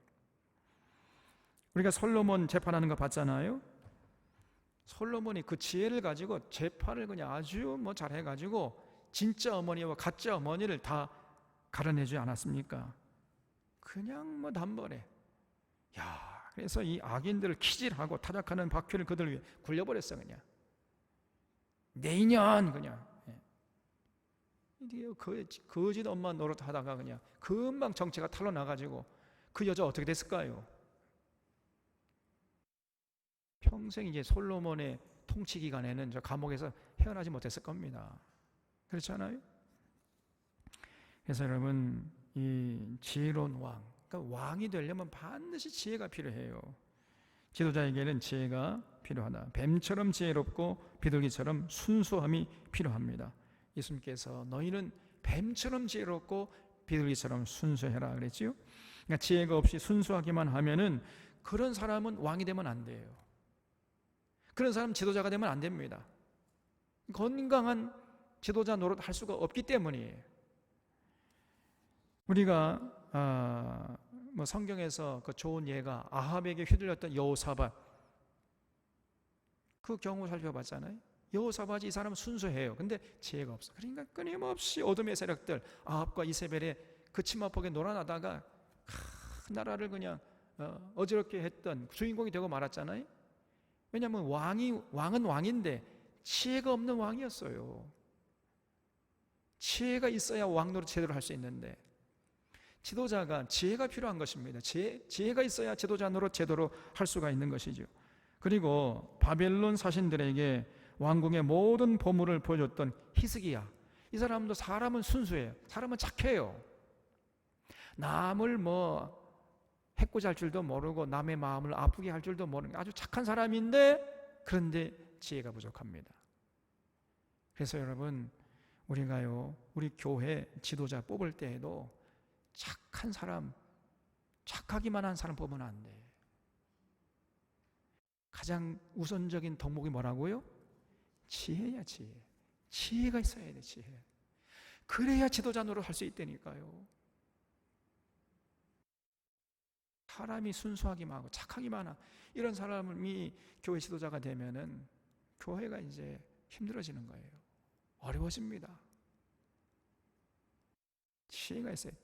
우리가 솔로몬 재판하는 거 봤잖아요. 솔로몬이 그 지혜를 가지고 재판을 그냥 아주 잘해가지고 진짜 어머니와 가짜 어머니를 다 가려내지 않았습니까? 그냥 단번에. 그래서 이 악인들을 키질하고 타작하는 바퀴를 그들 위해 굴려버렸어. 그냥 내 인연 그냥. 거짓 엄마 노릇하다가 그냥 금방 정체가 탄로나가지고 그 여자 어떻게 됐을까요? 평생 이제 솔로몬의 통치 기간에는 저 감옥에서 헤어나지 못했을 겁니다. 그렇잖아요? 그래서 여러분, 이 지혜로운 왕, 그러니까 왕이 되려면 반드시 지혜가 필요해요. 지도자에게는 지혜가 필요하다. 뱀처럼 지혜롭고 비둘기처럼 순수함이 필요합니다. 예수님께서 너희는 뱀처럼 지혜롭고 비둘기처럼 순수해라 그랬지요. 그러니까 지혜가 없이 순수하기만 하면은 그런 사람은 왕이 되면 안 돼요. 그런 사람 지도자가 되면 안 됩니다. 건강한 지도자 노릇 할 수가 없기 때문이에요. 우리가 성경에서 그 좋은 예가 아합에게 휘둘렸던 여호사밧, 그 경우 살펴봤잖아요. 여호사밧이 이 사람은 순수해요. 근데 지혜가 없어. 그러니까 끊임없이 어둠의 세력들, 아합과 이세벨의 그 치마폭에 놀아나다가 나라를 그냥 어지럽게 했던 주인공이 되고 말았잖아요. 왜냐하면 왕은 왕인데 지혜가 없는 왕이었어요. 지혜가 있어야 왕 노릇 제대로 할 수 있는데, 지도자가 지혜가 필요한 것입니다. 지혜가 있어야 지도자 노릇 제대로 할 수가 있는 것이죠. 그리고 바벨론 사신들에게 왕궁의 모든 보물을 보여줬던 히스기야, 이 사람도 사람은 순수해요. 사람은 착해요. 남을 해코지할 줄도 모르고 남의 마음을 아프게 할 줄도 모르는 아주 착한 사람인데, 그런데 지혜가 부족합니다. 그래서 여러분, 우리가요, 우리 교회 지도자 뽑을 때에도 착한 사람, 착하기만 한 사람 뽑으면 안 돼. 가장 우선적인 덕목이 뭐라고요? 지혜야, 지혜. 지혜가 있어야 돼, 지혜. 그래야 지도자 노릇 할 수 있다니까요. 사람이 순수하기만 하고 착하기만 한 이런 사람이 교회 지도자가 되면은 교회가 이제 힘들어지는 거예요. 어려워집니다. 지혜가 있어야 돼.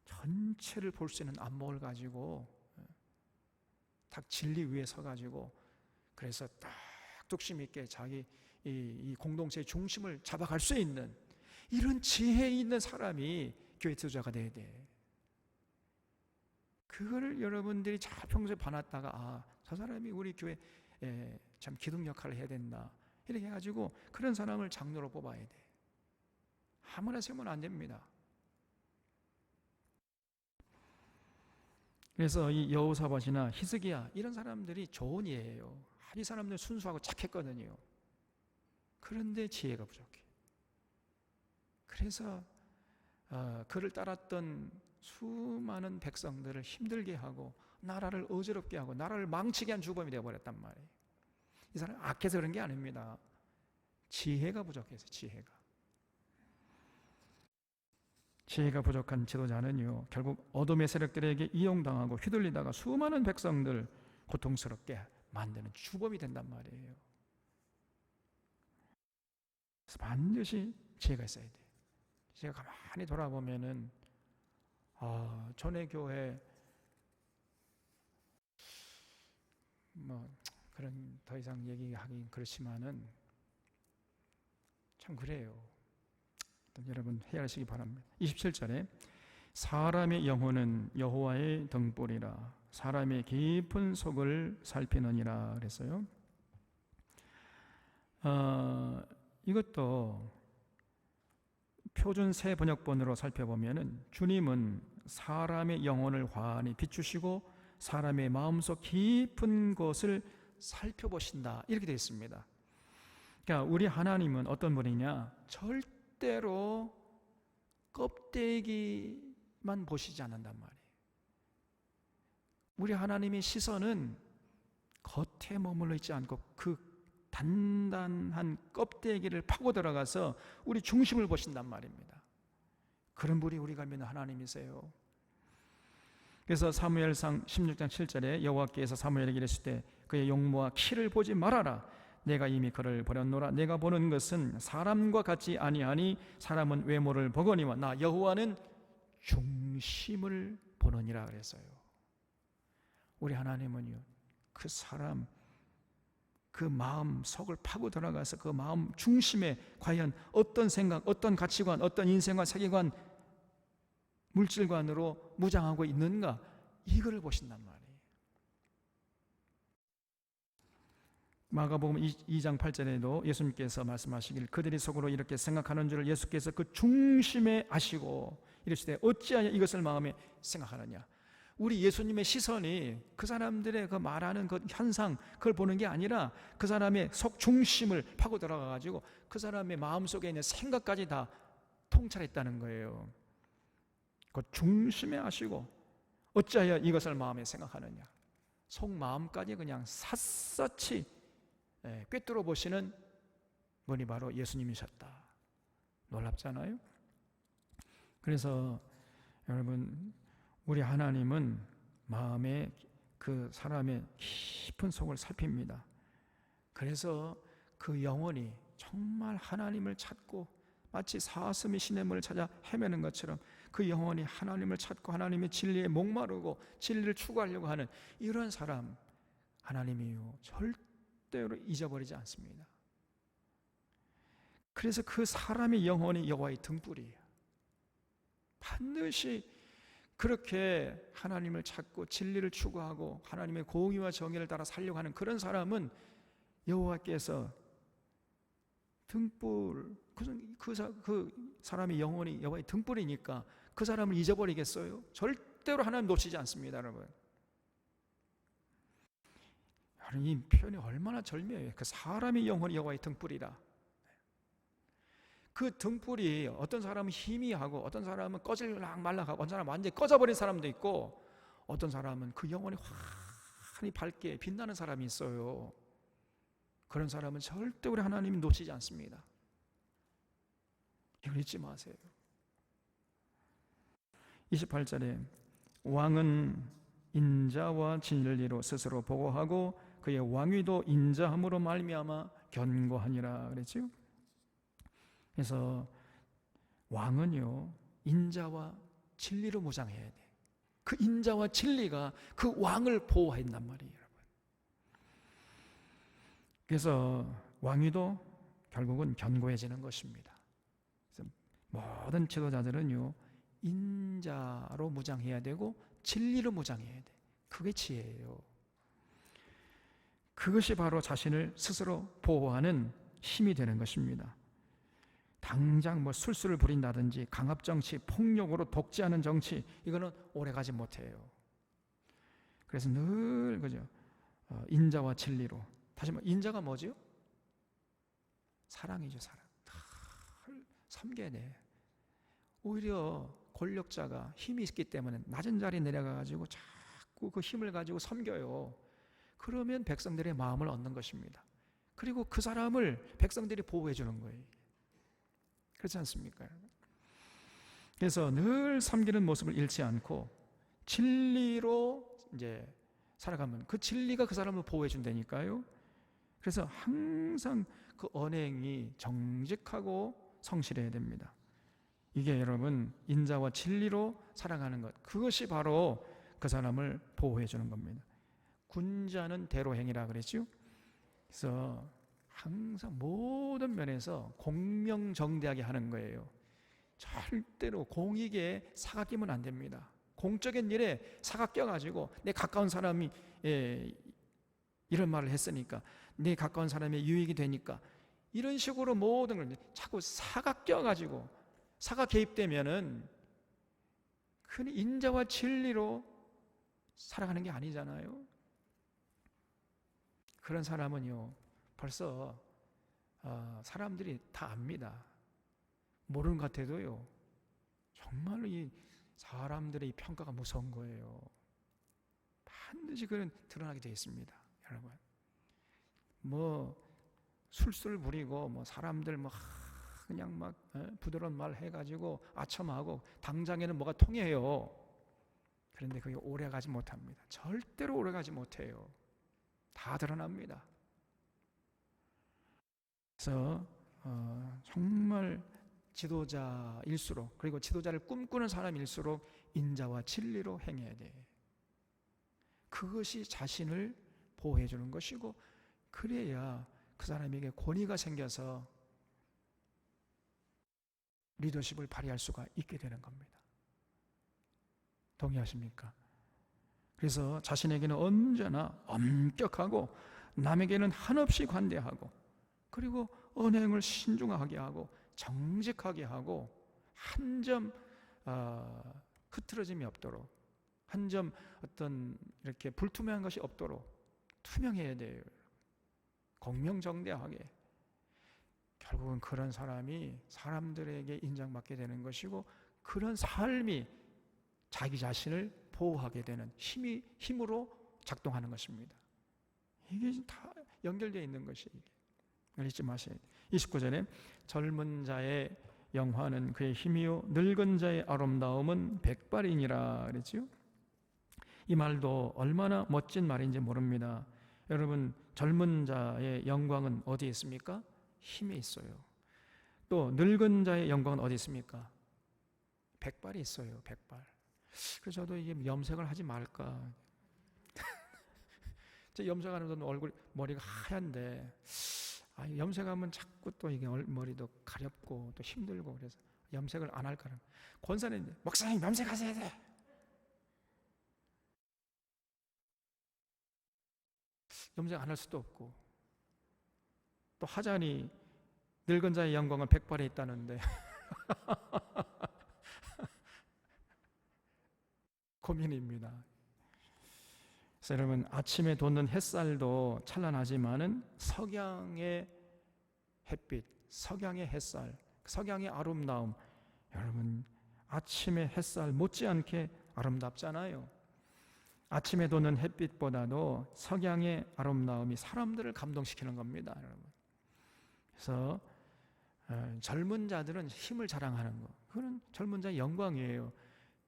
전체를 볼 수 있는 안목을 가지고 딱 진리 위에 서가지고, 그래서 딱 뚝심 있게 자기 이 공동체의 중심을 잡아갈 수 있는 이런 지혜 있는 사람이 교회 지도자가 돼야 돼. 그거를 여러분들이 잘 평소에 봐놨다가 저 사람이 우리 교회에 참 기둥 역할을 해야 된다, 이렇게 해가지고 그런 사람을 장로로 뽑아야 돼. 아무나 세우면 안 됩니다. 그래서 이 여호사밧이나 히스기야 이런 사람들이 좋은 예예요. 이 사람들 순수하고 착했거든요. 그런데 지혜가 부족해. 그래서 그를 따랐던 수많은 백성들을 힘들게 하고 나라를 어지럽게 하고 나라를 망치게 한 주범이 되어버렸단 말이에요. 이 사람이 악해서 그런 게 아닙니다. 지혜가 부족해서. 지혜가 부족한 지도자는요, 결국 어둠의 세력들에게 이용당하고 휘둘리다가 수많은 백성들 고통스럽게 만드는 주범이 된단 말이에요. 그래서 반드시 지혜가 있어야 돼요. 제가 가만히 돌아보면은 전에 교회 그런 더 이상 얘기하긴 그렇지만은 참 그래요. 여러분 헤아리시기 바랍니다. 27절에 사람의 영혼은 여호와의 등불이라 사람의 깊은 속을 살피느니라 그랬어요. 이것도 표준 새 번역본으로 살펴보면은 주님은 사람의 영혼을 환히 비추시고 사람의 마음속 깊은 곳을 살펴보신다, 이렇게 되어 있습니다. 그러니까 우리 하나님은 어떤 분이냐? 절대로 껍데기만 보시지 않는단 말이에요. 우리 하나님의 시선은 겉에 머물러 있지 않고 그 단단한 껍데기를 파고 들어가서 우리 중심을 보신단 말입니다. 그런 분이 우리가 믿는 하나님이세요. 그래서 사무엘상 16장 7절에 여호와께서 사무엘에게 이르실 때 그의 용모와 키를 보지 말아라. 내가 이미 그를 버렸노라. 내가 보는 것은 사람과 같지 아니하니 사람은 외모를 보거니와 나 여호와는 중심을 보느니라 그랬어요. 우리 하나님은요, 그 사람 그 마음 속을 파고 들어가서 그 마음 중심에 과연 어떤 생각, 어떤 가치관, 어떤 인생과 세계관, 물질관으로 무장하고 있는가, 이거를 보신단 말이에요. 마가복음 2장 8절에도 예수님께서 말씀하시길 그들이 속으로 이렇게 생각하는 줄을 예수께서 그 중심에 아시고 이르시되 어찌하여 이것을 마음에 생각하느냐. 우리 예수님의 시선이 그 사람들의 그 말하는 그 현상, 그걸 보는 게 아니라 그 사람의 속 중심을 파고 들어가가지고 그 사람의 마음속에 있는 생각까지 다 통찰했다는 거예요. 그 중심에 아시고 어찌하여 이것을 마음에 생각하느냐. 속마음까지 그냥 샅샅이 꿰뚫어 보시는 분이 바로 예수님이셨다. 놀랍잖아요. 그래서 여러분, 우리 하나님은 마음에 그 사람의 깊은 속을 살핍니다. 그래서 그 영혼이 정말 하나님을 찾고 마치 사슴이 시냇물을 찾아 헤매는 것처럼 그 영혼이 하나님을 찾고 하나님의 진리에 목마르고 진리를 추구하려고 하는 이런 사람, 하나님이요 절대로 잊어버리지 않습니다. 그래서 그 사람의 영혼이 여호와의 등불이에요. 반드시 그렇게 하나님을 찾고 진리를 추구하고 하나님의 공의와 정의를 따라 살려고 하는 그런 사람은 여호와께서 등불, 그 사람의 영혼이 여호와의 등불이니까 그 사람을 잊어버리겠어요? 절대로 하나님 놓치지 않습니다, 여러분. 이 표현이 얼마나 절묘해요. 그 사람의 영혼이 여호와의 등불이라. 그 등불이 어떤 사람은 희미하고 어떤 사람은 꺼질락 말락하고 어떤 사람은 완전히 꺼져버린 사람도 있고 어떤 사람은 그 영혼이 환히 밝게 빛나는 사람이 있어요. 그런 사람은 절대 우리 하나님이 놓치지 않습니다. 이걸 잊지 마세요. 28절에 왕은 인자와 진리로 스스로 보고하고 그의 왕위도 인자함으로 말미암아 견고하니라 그랬죠. 그래서 왕은요 인자와 진리로 무장해야 돼. 그 인자와 진리가 그 왕을 보호한단 말이에요, 여러분. 그래서 왕위도 결국은 견고해지는 것입니다. 그래서 모든 지도자들은요 인자로 무장해야 되고 진리로 무장해야 돼. 그게 지혜예요. 그것이 바로 자신을 스스로 보호하는 힘이 되는 것입니다. 당장 술수를 부린다든지 강압 정치, 폭력으로 독재하는 정치, 이거는 오래가지 못해요. 그래서 늘 그죠 인자와 진리로. 다시 말해 인자가 뭐죠? 사랑이죠, 사랑. 섬겨야 돼. 오히려 권력자가 힘이 있기 때문에 낮은 자리에 내려가가지고 자꾸 그 힘을 가지고 섬겨요. 그러면 백성들의 마음을 얻는 것입니다. 그리고 그 사람을 백성들이 보호해 주는 거예요. 그렇지 않습니까? 그래서 늘 섬기는 모습을 잃지 않고 진리로 이제 살아가면 그 진리가 그 사람을 보호해 준다니까요. 그래서 항상 그 언행이 정직하고 성실해야 됩니다. 이게 여러분 인자와 진리로 살아가는 것, 그것이 바로 그 사람을 보호해 주는 겁니다. 군자는 대로행이라 그랬죠. 그래서 항상 모든 면에서 공명정대하게 하는 거예요. 절대로 공익에 사가 끼면 안 됩니다. 공적인 일에 사가 껴가지고 내 가까운 사람이 이런 말을 했으니까 내 가까운 사람의 유익이 되니까 이런 식으로 모든 걸 자꾸 사가 껴가지고 사가 개입되면은 그 인자와 진리로 살아가는 게 아니잖아요. 그런 사람은요 벌써 사람들이 다 압니다. 모르는 것 같아도요 정말로 이 사람들의 평가가 무서운 거예요. 반드시 그런 드러나게 되어 있습니다, 여러분. 술술 부리고 사람들 그냥 부드러운 말 해가지고 아첨하고 당장에는 뭐가 통해요. 그런데 그게 오래가지 못합니다. 절대로 오래가지 못해요. 다 드러납니다. 그래서 정말 지도자일수록, 그리고 지도자를 꿈꾸는 사람일수록 인자와 진리로 행해야 돼. 그것이 자신을 보호해 주는 것이고, 그래야 그 사람에게 권위가 생겨서 리더십을 발휘할 수가 있게 되는 겁니다. 동의하십니까? 그래서 자신에게는 언제나 엄격하고 남에게는 한없이 관대하고, 그리고 언행을 신중하게 하고 정직하게 하고 한 점 흐트러짐이 없도록, 한 점 어떤 이렇게 불투명한 것이 없도록 투명해야 돼요. 공명정대하게. 결국은 그런 사람이 사람들에게 인정받게 되는 것이고, 그런 삶이 자기 자신을 보호하게 되는 힘으로 작동하는 것입니다. 이게 다 연결되어 있는 것이에요. 잊지 마세요. 29절에 젊은 자의 영화는 그의 힘이요 늙은 자의 아름다움은 백발이니라 그랬지요. 이 말도 얼마나 멋진 말인지 모릅니다. 여러분, 젊은 자의 영광은 어디에 있습니까? 힘에 있어요. 또 늙은 자의 영광은 어디 있습니까? 백발이 있어요. 백발. 그래서 저도 이게 염색을 하지 말까. 제 염색하는 얼굴 머리가 하얀데 염색하면 자꾸 또 이게 머리도 가렵고 또 힘들고, 그래서 염색을 안 할까는. 권사님, 목사님 염색하셔야 돼. 염색 안 할 수도 없고, 또 하자니 늙은 자의 영광은 백발에 있다는데 고민입니다. 그래서 여러분, 아침에 돋는 햇살도 찬란하지만은 석양의 햇빛, 석양의 햇살, 석양의 아름다움, 여러분 아침의 햇살 못지않게 아름답잖아요. 아침에 돋는 햇빛보다도 석양의 아름다움이 사람들을 감동시키는 겁니다, 여러분. 그래서 젊은 자들은 힘을 자랑하는 거, 그건 젊은 자의 영광이에요.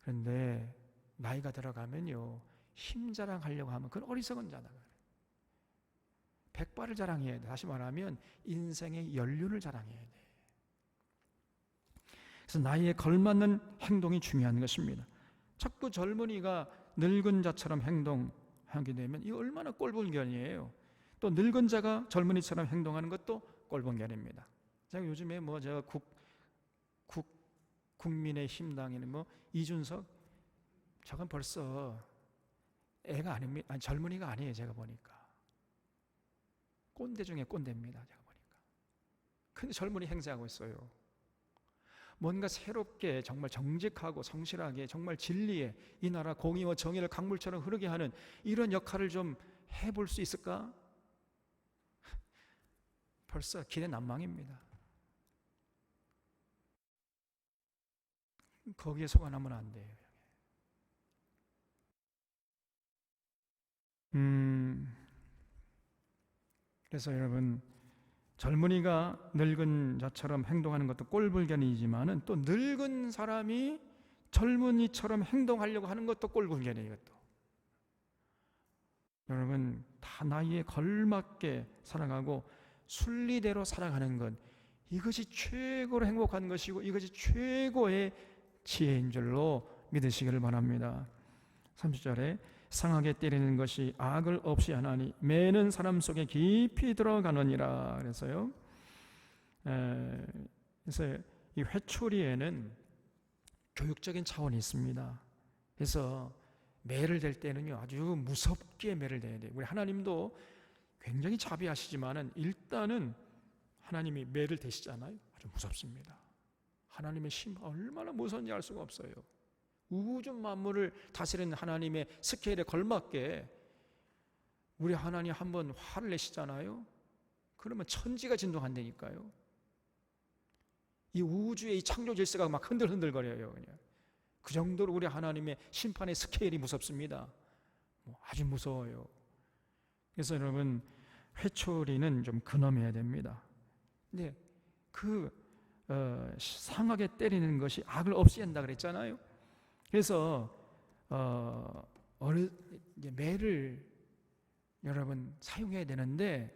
그런데 나이가 들어가면요, 힘 자랑하려고 하면 그건 어리석은 자다. 백발을 자랑해야 돼. 다시 말하면 인생의 연륜을 자랑해야 돼. 그래서 나이에 걸맞는 행동이 중요한 것입니다. 자꾸 젊은이가 늙은 자처럼 행동하게 되면 이거 얼마나 꼴불견이에요. 또 늙은 자가 젊은이처럼 행동하는 것도 꼴불견입니다. 제가 요즘에 국민의힘당에는 이준석, 저건 벌써 애가 아닙니다. 아니, 젊은이가 아니에요. 제가 보니까 꼰대 중에 꼰대입니다. 제가 보니까. 근데 젊은이 행세하고 있어요. 뭔가 새롭게 정말 정직하고 성실하게 정말 진리에 이 나라 공의와 정의를 강물처럼 흐르게 하는 이런 역할을 좀 해볼 수 있을까? 벌써 기대 난망입니다. 거기에 속아나면 안 돼요. 그래서 여러분, 젊은이가 늙은 자처럼 행동하는 것도 꼴불견이지만은 또 늙은 사람이 젊은이처럼 행동하려고 하는 것도 꼴불견이에요. 이것도. 여러분, 다 나이에 걸맞게 살아가고 순리대로 살아가는 것, 이것이 최고로 행복한 것이고 이것이 최고의 지혜인 줄로 믿으시기를 바랍니다. 30절에 상하게 때리는 것이 악을 없이 하나니 매는 사람 속에 깊이 들어가느니라. 그래서요. 그래서 이 회초리에는 교육적인 차원이 있습니다. 그래서 매를 댈 때는요, 아주 무섭게 매를 대야 돼요. 우리 하나님도 굉장히 자비하시지만은 일단은 하나님이 매를 대시잖아요. 아주 무섭습니다. 하나님의 힘 얼마나 무서운지 알 수가 없어요. 우주 만물을 다스리는 하나님의 스케일에 걸맞게 우리 하나님 한번 화를 내시잖아요. 그러면 천지가 진동한다니까요. 이 우주의 이 창조 질서가 막 흔들흔들거려요. 그냥 그 정도로 우리 하나님의 심판의 스케일이 무섭습니다. 아주 무서워요. 그래서 여러분, 회초리는 좀 근엄해야 됩니다. 근데 상하게 때리는 것이 악을 없앤다 그랬잖아요. 그래서 매를 여러분 사용해야 되는데,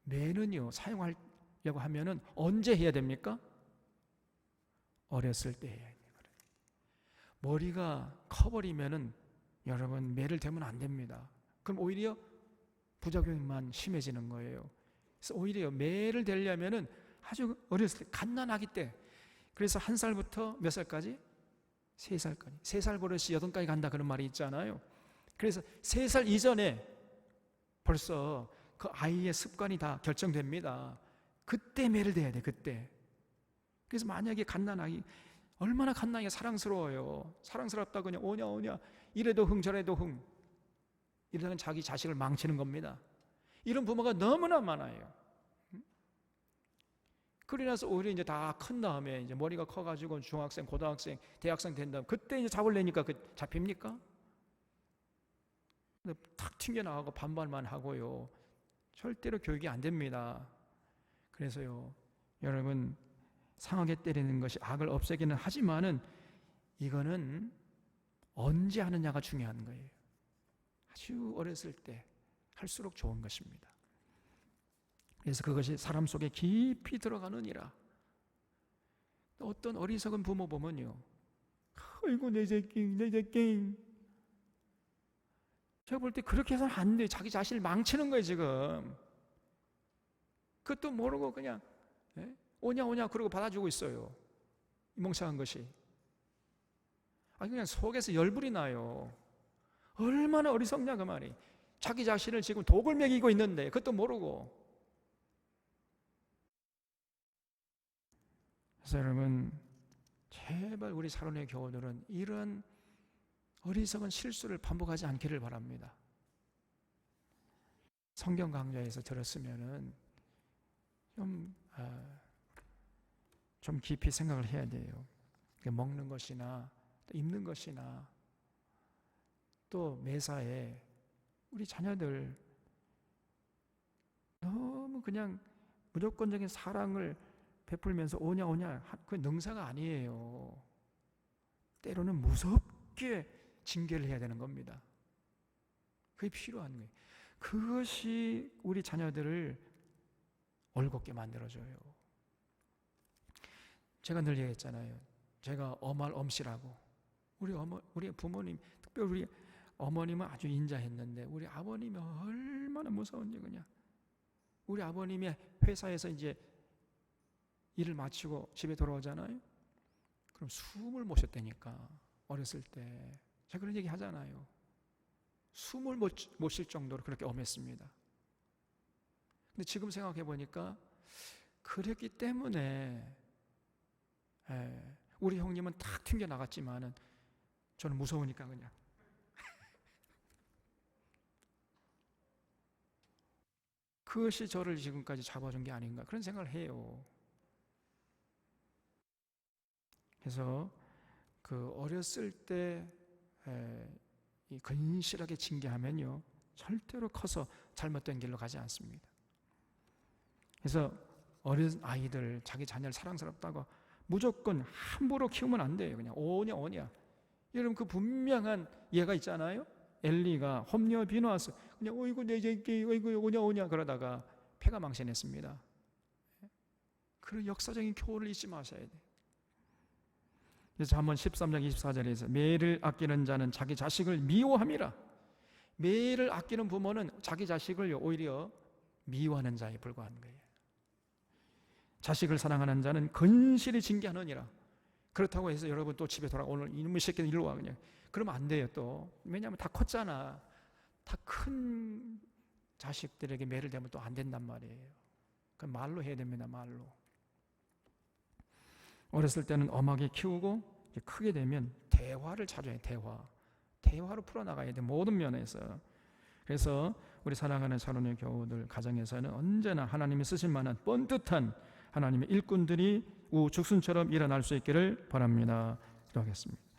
매는요 사용하려고 하면은 언제 해야 됩니까? 어렸을 때 해야 돼요. 머리가 커버리면은 여러분 매를 대면 안 됩니다. 그럼 오히려 부작용만 심해지는 거예요. 그래서 오히려 매를 대려면은 아주 어렸을 때, 갓난아기 때, 그래서 1살부터 몇 살까지? 3살까지. 3살 버릇이 8까지 간다 그런 말이 있잖아요. 그래서 3살 이전에 벌써 그 아이의 습관이 다 결정됩니다. 그때 매를 대야 돼, 그때. 그래서 만약에 갓난아기, 얼마나 갓난아기가 사랑스러워요. 사랑스럽다 그냥 오냐 이래도 흥 저래도 흥, 이러다가 자기 자식을 망치는 겁니다. 이런 부모가 너무나 많아요. 그러고 나서 오히려 이제 다 큰 다음에 이제 머리가 커가지고 중학생, 고등학생, 대학생 된 다음 그때 이제 잡을 내니까 잡힙니까? 탁 튕겨나가고 반발만 하고요. 절대로 교육이 안 됩니다. 그래서요, 여러분, 상하게 때리는 것이 악을 없애기는 하지만은 이거는 언제 하느냐가 중요한 거예요. 아주 어렸을 때 할수록 좋은 것입니다. 그래서 그것이 사람 속에 깊이 들어가느니라. 어떤 어리석은 부모 보면요, 아이고 내 새끼 제가 볼 때 그렇게 해서는 안 돼요. 자기 자신을 망치는 거예요 지금. 그것도 모르고 그냥 오냐 그러고 받아주고 있어요. 이 멍청한 것이. 그냥 속에서 열불이 나요. 얼마나 어리석냐 그 말이. 자기 자신을 지금 독을 먹이고 있는데 그것도 모르고. 그래서 여러분, 제발 우리 사론의 교우들은 이런 어리석은 실수를 반복하지 않기를 바랍니다. 성경 강좌에서 들었으면은 좀 깊이 생각을 해야 돼요. 먹는 것이나 또 입는 것이나 또 매사에 우리 자녀들 너무 그냥 무조건적인 사랑을 베풀면서 오냐 오냐, 그 능사가 아니에요. 때로는 무섭게 징계를 해야 되는 겁니다. 그게 필요한 거예요. 그것이 우리 자녀들을 올곧게 만들어줘요. 제가 늘 얘기했잖아요. 제가 엄할 엄씨라고. 우리 부모님, 특별히 우리 어머님은 아주 인자했는데 우리 아버님이 얼마나 무서운지 그냥. 우리 아버님이 회사에서 이제 일을 마치고 집에 돌아오잖아요. 그럼 숨을 못 쉬었다니까. 어렸을 때 제가 그런 얘기 하잖아요. 숨을 못 쉴 정도로 그렇게 엄했습니다. 근데 지금 생각해 보니까 그랬기 때문에 우리 형님은 탁 튕겨 나갔지만은 저는 무서우니까 그냥 그것이 저를 지금까지 잡아준 게 아닌가 그런 생각을 해요. 그래서 그 어렸을 때 이 근실하게 징계하면요 절대로 커서 잘못된 길로 가지 않습니다. 그래서 어린 아이들 자기 자녀를 사랑스럽다고 무조건 함부로 키우면 안 돼요. 그냥 오냐 오냐. 여러분 그 분명한 예가 있잖아요. 엘리가 홈녀 비누 왔어. 그냥 어이구 내 새끼 어이구 오냐 오냐 그러다가 폐가 망신했습니다. 그런 역사적인 교훈을 잊지 마셔야 돼. 그래서 한번 13장 24절에서 매를 아끼는 자는 자기 자식을 미워함이라. 매를 아끼는 부모는 자기 자식을 오히려 미워하는 자에 불과한 거예요. 자식을 사랑하는 자는 근실히 징계하느니라. 그렇다고 해서 여러분 또 집에 돌아가 오늘 이놈의 새끼는 일로 와 그냥 그러면 안 돼요. 또 왜냐하면 다 컸잖아. 다 큰 자식들에게 매를 대면 또 안 된단 말이에요. 그 말로 해야 됩니다. 말로. 어렸을 때는 엄하게 키우고 이제 크게 되면 대화를 찾아야 해요. 대화로 풀어나가야 돼. 모든 면에서. 그래서 우리 사랑하는 사론의 교우들 가정에서는 언제나 하나님이 쓰실 만한 뻔듯한 하나님의 일꾼들이 우죽순처럼 일어날 수 있기를 바랍니다. 기도하겠습니다.